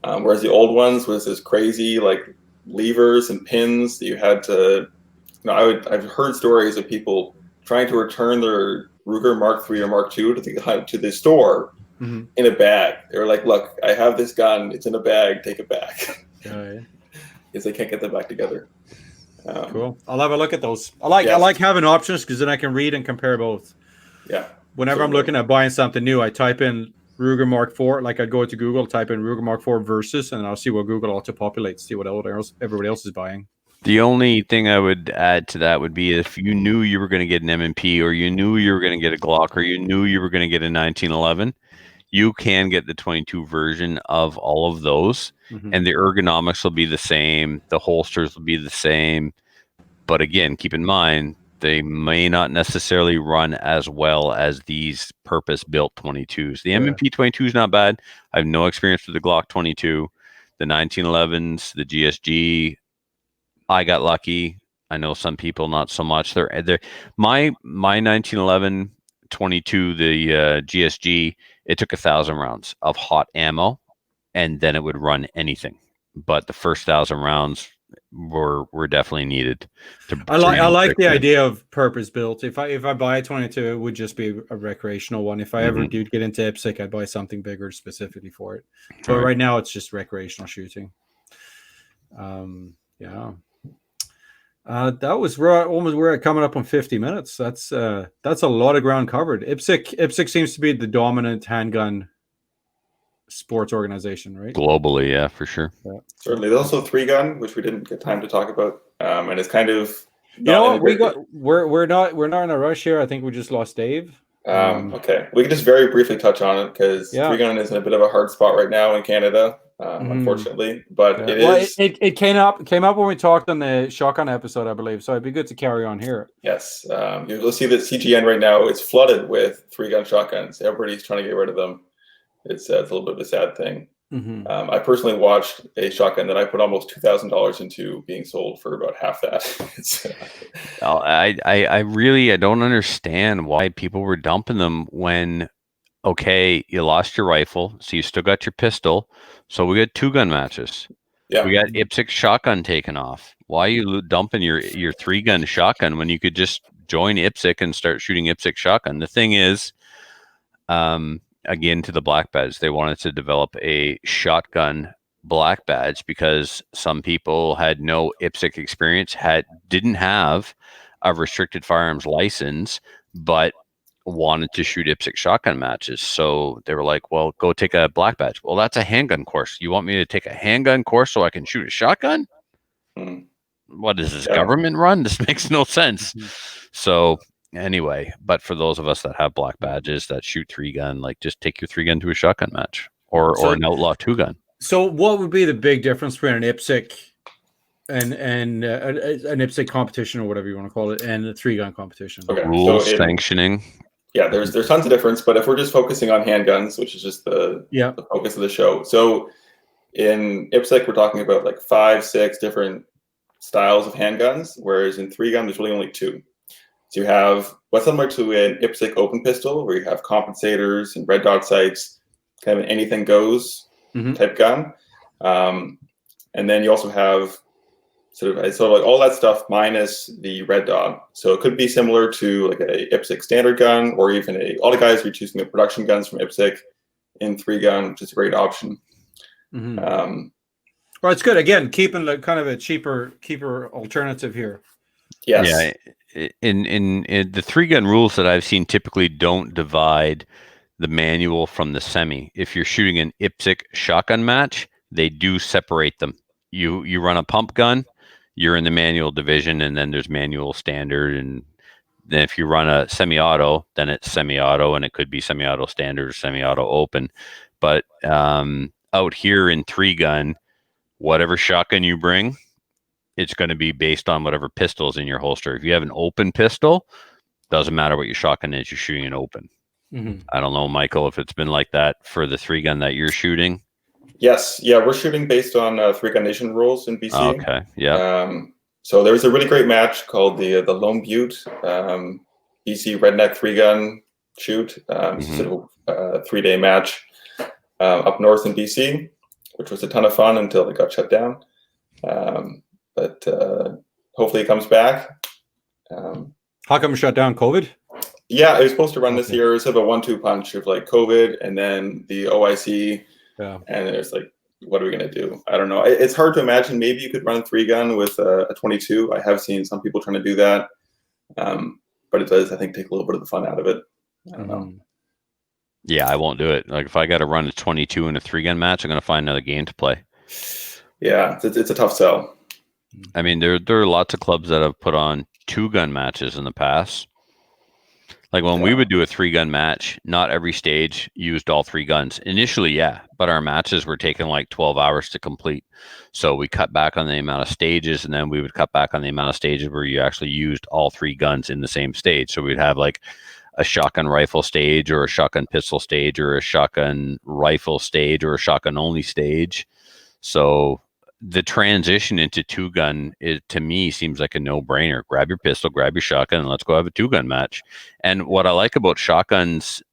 Whereas the old ones was this crazy like levers and pins that you had to, I've heard stories of people trying to return their Ruger Mark III or Mark II to the store in a bag. They were like, look, I have this gun. It's in a bag. Take it back. Because they can't get them back together. Cool. I'll have a look at those. I like having options because then I can read and compare both. Yeah. Whenever I'm looking at buying something new, I type in Ruger Mark IV. Like I'd go to Google, type in Ruger Mark IV versus, and I'll see what Google auto populates, see what everybody else is buying. The only thing I would add to that would be if you knew you were going to get an M&P, or you knew you were going to get a Glock, or you knew you were going to get a 1911, you can get the 22 version of all of those, and the ergonomics will be the same. The holsters will be the same. But again, keep in mind, they may not necessarily run as well as these purpose-built 22s. The M&P 22 is not bad. I have no experience with the Glock 22. The 1911s, the GSG, I got lucky. I know some people not so much. My 1911 22, the GSG, it took 1,000 rounds of hot ammo, and then it would run anything. But the first 1,000 rounds were definitely needed. I like the idea of purpose built. If I buy a 22, it would just be a recreational one. If I ever do get into IPSEC, I'd buy something bigger specifically for it. But right now, it's just recreational shooting. That was we're coming up on 50 minutes. That's a lot of ground covered. IPSEC seems to be the dominant handgun sports organization, right? Globally, yeah, for sure. Yeah. Certainly. There's also 3-gun, which we didn't get time to talk about, and it's kind of we're not in a rush here. I think we just lost Dave. Okay, we can just very briefly touch on it because 3-gun is in a bit of a hard spot right now in Canada, unfortunately. But it came up when we talked on the shotgun episode, I believe. So it'd be good to carry on here. Yes, you'll see that CGN right now is flooded with 3-gun shotguns. Everybody's trying to get rid of them. It's a little bit of a sad thing. Mm-hmm. I personally watched a shotgun that I put almost $2,000 into being sold for about half that. I don't understand why people were dumping them when, okay, you lost your rifle, so you still got your pistol. So we got 2-gun matches. Yeah. We got IPSEC shotgun taken off. Why are you dumping your 3-gun shotgun when you could just join IPSEC and start shooting IPSEC shotgun? The thing is, again, to the black badge, they wanted to develop a shotgun black badge because some people had no IPSEC experience, didn't have a restricted firearms license, but wanted to shoot IPSEC shotgun matches. So they were like, well, go take a black badge. Well, that's a handgun course. You want me to take a handgun course so I can shoot a shotgun? What is this, government run? This makes no sense. So anyway, but for those of us that have black badges that shoot 3-gun, like just take your 3-gun to a shotgun match or an outlaw 2-gun. So what would be the big difference between an IPSEC and an IPSEC competition or whatever you want to call it and a 3-gun competition? Okay. Rules, sanctioning. Yeah, there's tons of difference, but if we're just focusing on handguns, which is just the focus of the show. So in IPSEC, we're talking about like 5-6 different styles of handguns, whereas in 3-gun, there's really only 2. So you have what's similar to an IPSEC open pistol, where you have compensators and red dot sights, kind of an anything goes type gun. And then you also have sort of like all that stuff minus the red dot. So it could be similar to like a IPSEC standard gun, or even a lot of guys are choosing the production guns from IPSEC in 3-gun, which is a great option. Well, it's good. Again, keeping like kind of a cheaper alternative here. Yes. Yeah. In the 3-gun rules that I've seen typically don't divide the manual from the semi. If you're shooting an IPSEC shotgun match, they do separate them. You run a pump gun, you're in the manual division, and then there's manual standard. And then if you run a semi-auto, then it's semi-auto, and it could be semi-auto standard or semi-auto open. But out here in 3-gun, whatever shotgun you bring, it's going to be based on whatever pistol is in your holster. If you have an open pistol, doesn't matter what your shotgun is, you're shooting an open. I don't know, Michael, if it's been like that for the 3-gun that you're shooting. Yes. Yeah, we're shooting based on 3-gun nation rules in BC. Okay. Yeah. So there was a really great match called the Lone Butte BC Redneck 3-gun shoot. Sort of a 3-day match up north in BC, which was a ton of fun until it got shut down. But hopefully it comes back. How come it shut down? COVID? Yeah, it was supposed to run this year. It was sort of a 1-2 punch of like COVID and then the OIC. Yeah. And then it's like, what are we going to do? I don't know. It's hard to imagine. Maybe you could run 3-gun with a 22. I have seen some people trying to do that. But it does, I think, take a little bit of the fun out of it. I don't know. Yeah, I won't do it. Like if I got to run a 22 in a 3-gun match, I'm going to find another game to play. Yeah, it's a tough sell. I mean, there are lots of clubs that have put on 2-gun matches in the past. Like when we would do a 3-gun match, not every stage used all 3 guns. Initially, yeah, but our matches were taking like 12 hours to complete. So we cut back on the amount of stages, and then we would cut back on the amount of stages where you actually used all 3 guns in the same stage. So we'd have like a shotgun rifle stage or a shotgun pistol stage or a shotgun rifle stage or a shotgun only stage. So the transition into 2-gun, to me, seems like a no-brainer. Grab your pistol, grab your shotgun, and let's go have a 2-gun match. And what I like about shotguns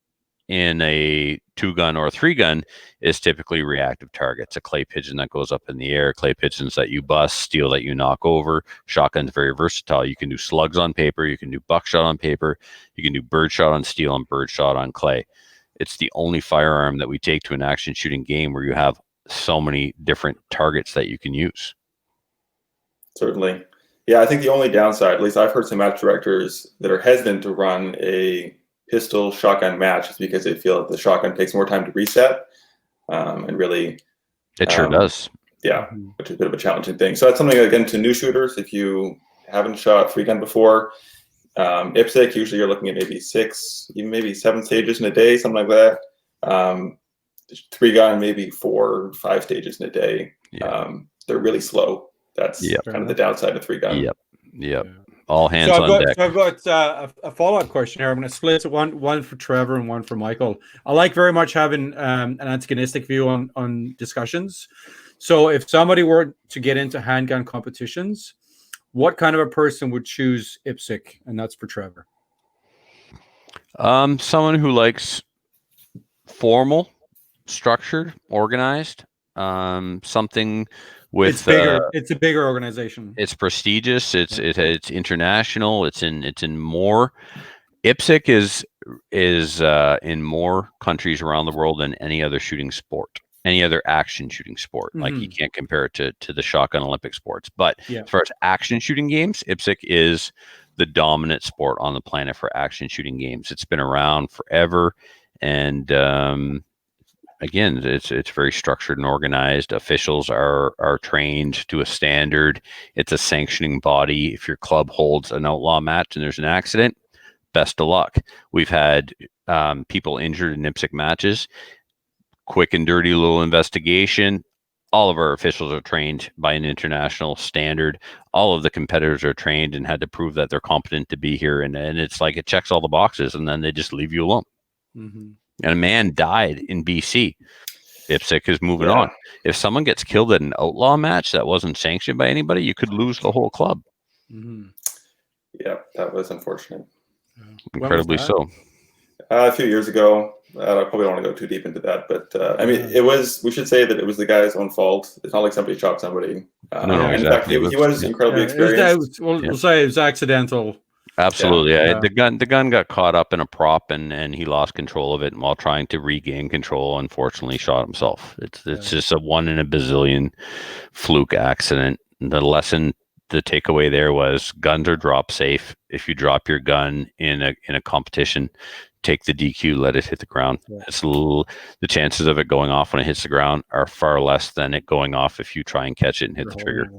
in a 2-gun or a 3-gun is typically reactive targets. A clay pigeon that goes up in the air, clay pigeons that you bust, steel that you knock over. Shotgun's very versatile. You can do slugs on paper, you can do buckshot on paper, you can do birdshot on steel and birdshot on clay. It's the only firearm that we take to an action shooting game where you have so many different targets that you can use. Certainly. Yeah, I think the only downside, at least I've heard some match directors that are hesitant to run a pistol shotgun match is because they feel that the shotgun takes more time to reset. And really... It sure does. Yeah, which is a bit of a challenging thing. So that's something, again, to new shooters, if you haven't shot 3-gun before, IPSEC, usually you're looking at maybe 6, even maybe 7 stages in a day, something like that. 3-gun, maybe 4 or 5 stages in a day. They're really slow. That's kind of the downside of 3-gun. Yep. all hands on deck. So I've got a follow-up question here. I'm going to split it one for Trevor and one for Michael. I like very much having an antagonistic view on discussions. So if somebody were to get into handgun competitions, what kind of a person would choose IPSEC? And that's for Trevor. Someone who likes formal, structured, organized, something with it's bigger. It's a bigger organization. It's prestigious. It's international. It's in more. IPSEC is in more countries around the world than any other shooting sport, any other action shooting sport. Like you can't compare it to the shotgun Olympic sports. But as far as action shooting games, IPSEC is the dominant sport on the planet for action shooting games. It's been around forever, and again, it's very structured and organized. Officials are trained to a standard. It's a sanctioning body. If your club holds an outlaw match and there's an accident, best of luck. We've had people injured in IPSEC matches. Quick and dirty little investigation. All of our officials are trained by an international standard. All of the competitors are trained and had to prove that they're competent to be here. And it's like it checks all the boxes, and then they just leave you alone. And a man died in BC. IPSEC is moving on. If someone gets killed at an outlaw match that wasn't sanctioned by anybody, you could lose the whole club. Yeah, that was unfortunate. Incredibly so. A few years ago. I probably don't want to go too deep into that, but I mean, we should say that it was the guy's own fault. It's not like somebody shot somebody. No, in fact, he was incredibly experienced. We'll say it was accidental. Absolutely. The gun got caught up in a prop and he lost control of it, and while trying to regain control, unfortunately shot himself. It's just a one in a bazillion fluke accident. The lesson, the takeaway there was guns are drop safe. If you drop your gun in a competition, take the DQ, let it hit the ground. The chances of it going off when it hits the ground are far less than it going off if you try and catch it and hit the trigger.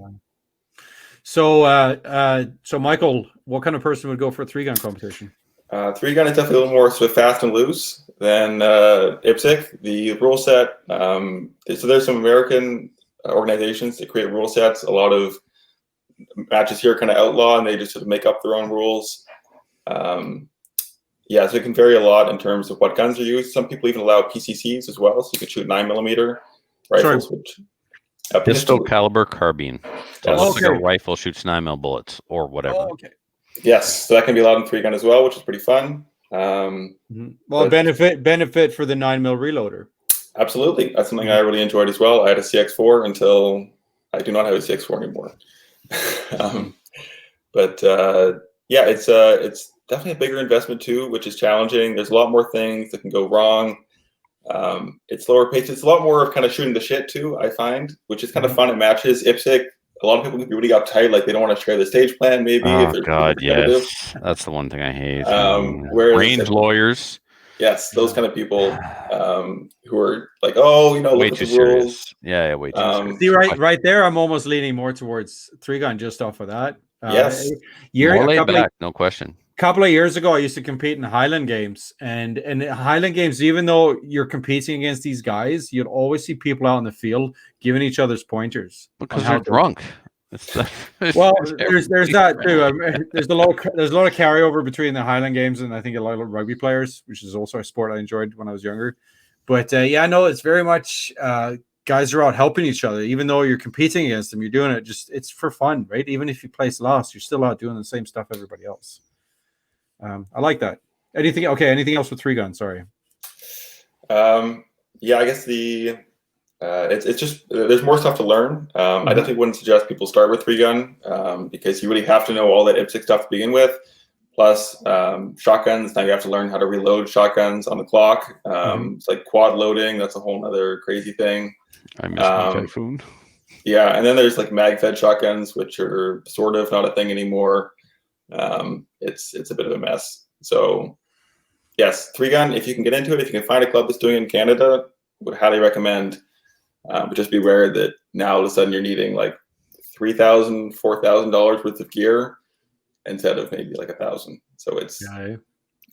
So Michael, what kind of person would go for a 3-gun competition? 3-gun is definitely a little more sort of fast and loose than IPSEC. The rule set, so there's some American organizations that create rule sets. A lot of matches here kind of outlaw, and they just sort of make up their own rules. So it can vary a lot in terms of what guns are used. Some people even allow PCCs as well, so you could shoot 9mm rifles. Pistol caliber carbine. So it looks like a rifle shoots 9mm bullets or whatever. Yes, so that can be allowed in 3-gun as well, which is pretty fun. Well, benefit for the 9mm reloader. Absolutely, that's something I really enjoyed as well. I had a CX4 until I do not have a CX4 anymore. It's definitely a bigger investment too, which is challenging. There's a lot more things that can go wrong. It's slower paced. It's a lot more of kind of shooting the shit too, I find, which is kind of fun at matches. IPSEC, a lot of people can be really uptight, like they don't want to share the stage plan maybe. Oh God, yes. That's the one thing I hate. Range lawyers. Yes, those kind of people who are like, look way at too the rules. serious. Yeah, way too serious. See, right there, I'm almost leaning more towards 3-gun just off of that. Yes. More laid back, no question. Couple of years ago, I used to compete in Highland Games, and in Highland Games, even though you're competing against these guys, you'd always see people out in the field giving each other's pointers because they're drunk. Well, there's that too. I mean, there's a lot of carryover between the Highland Games and I think a lot of rugby players, which is also a sport I enjoyed when I was younger. But it's very much guys are out helping each other, even though you're competing against them. You're doing it it's for fun, right? Even if you place last, you're still out doing the same stuff everybody else. I like that. Anything else with 3-gun? Sorry. I guess it's just there's more stuff to learn. I definitely wouldn't suggest people start with 3-gun because you really have to know all that IPSEC stuff to begin with. Plus shotguns. Now you have to learn how to reload shotguns on the clock. It's like quad loading. That's a whole other crazy thing. I miss my Typhoon. Yeah, and then there's like mag-fed shotguns, which are sort of not a thing anymore. It's a bit of a mess. So yes, 3-gun, if you can get into it, if you can find a club that's doing it in Canada, would highly recommend. But just be aware that now all of a sudden you're needing like $3,000, $4,000 worth of gear instead of maybe like $1,000. So it's a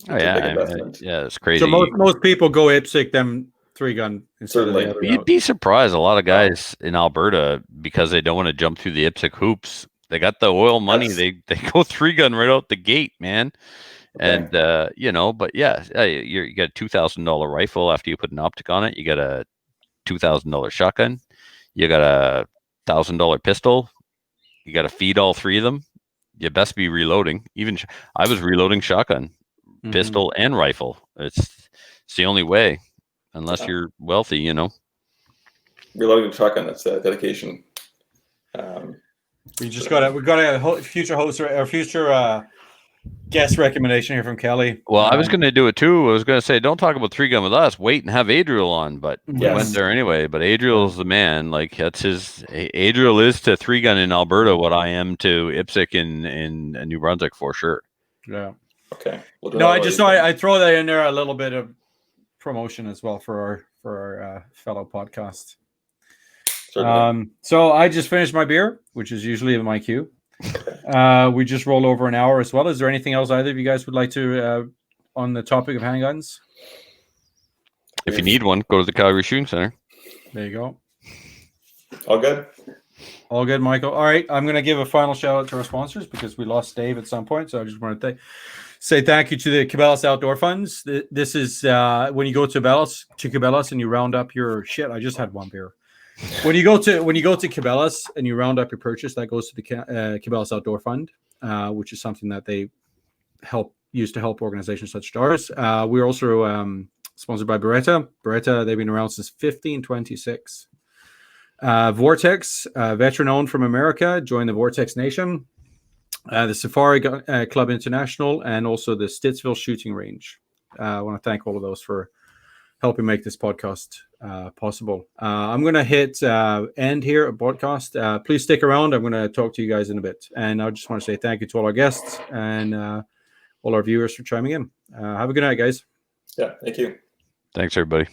big investment. It's crazy. So most people go IPSEC them 3-gun instead of You'd be surprised. A lot of guys in Alberta, because they don't want to jump through the IPSEC hoops, They got the oil money. That's- They go 3-gun right out the gate, man. Okay. And but yeah, you got a $2,000 rifle after you put an optic on it. You got a $2,000 shotgun. You got a $1,000 pistol. You got to feed all three of them. You best be reloading. Even I was reloading shotgun, pistol, and rifle. It's the only way, unless you're wealthy, Reloading the shotgun, that's dedication. We got a future host or future guest recommendation here from Kelly. Well, I was going to do it too. I was going to say, don't talk about 3-gun with us. Wait and have Adriel on, but we went there anyway. But Adriel's the man. Like that's Adriel is to 3-gun in Alberta what I am to IPSEC in New Brunswick for sure. Yeah. Okay. No, I just I throw that in there, a little bit of promotion as well for our fellow podcast. So I just finished my beer, which is usually in my queue. We just rolled over an hour as well. Is there anything else either of you guys would like to on the topic of handguns? If you need one, go to the Calgary Shooting Center. There you go. All good. All good, Michael. All right, I'm going to give a final shout out to our sponsors because we lost Dave at some point. So I just want to say thank you to the Cabela's Outdoor Funds. This is when you go to Cabela's and you round up your shit. I just had one beer. When you go to Cabela's and you round up your purchase, that goes to the Cabela's Outdoor Fund, which is something that they use to help organizations such as ours. We're also sponsored by Beretta. Beretta, they've been around since 1526. Vortex, veteran owned from America, joined the Vortex Nation. The Safari Club International, and also the Stittsville Shooting Range. I want to thank all of those for helping make this podcast possible. I'm going to hit end here at podcast. Please stick around. I'm going to talk to you guys in a bit. And I just want to say thank you to all our guests and all our viewers for chiming in. Have a good night, guys. Yeah, thank you. Thanks, everybody.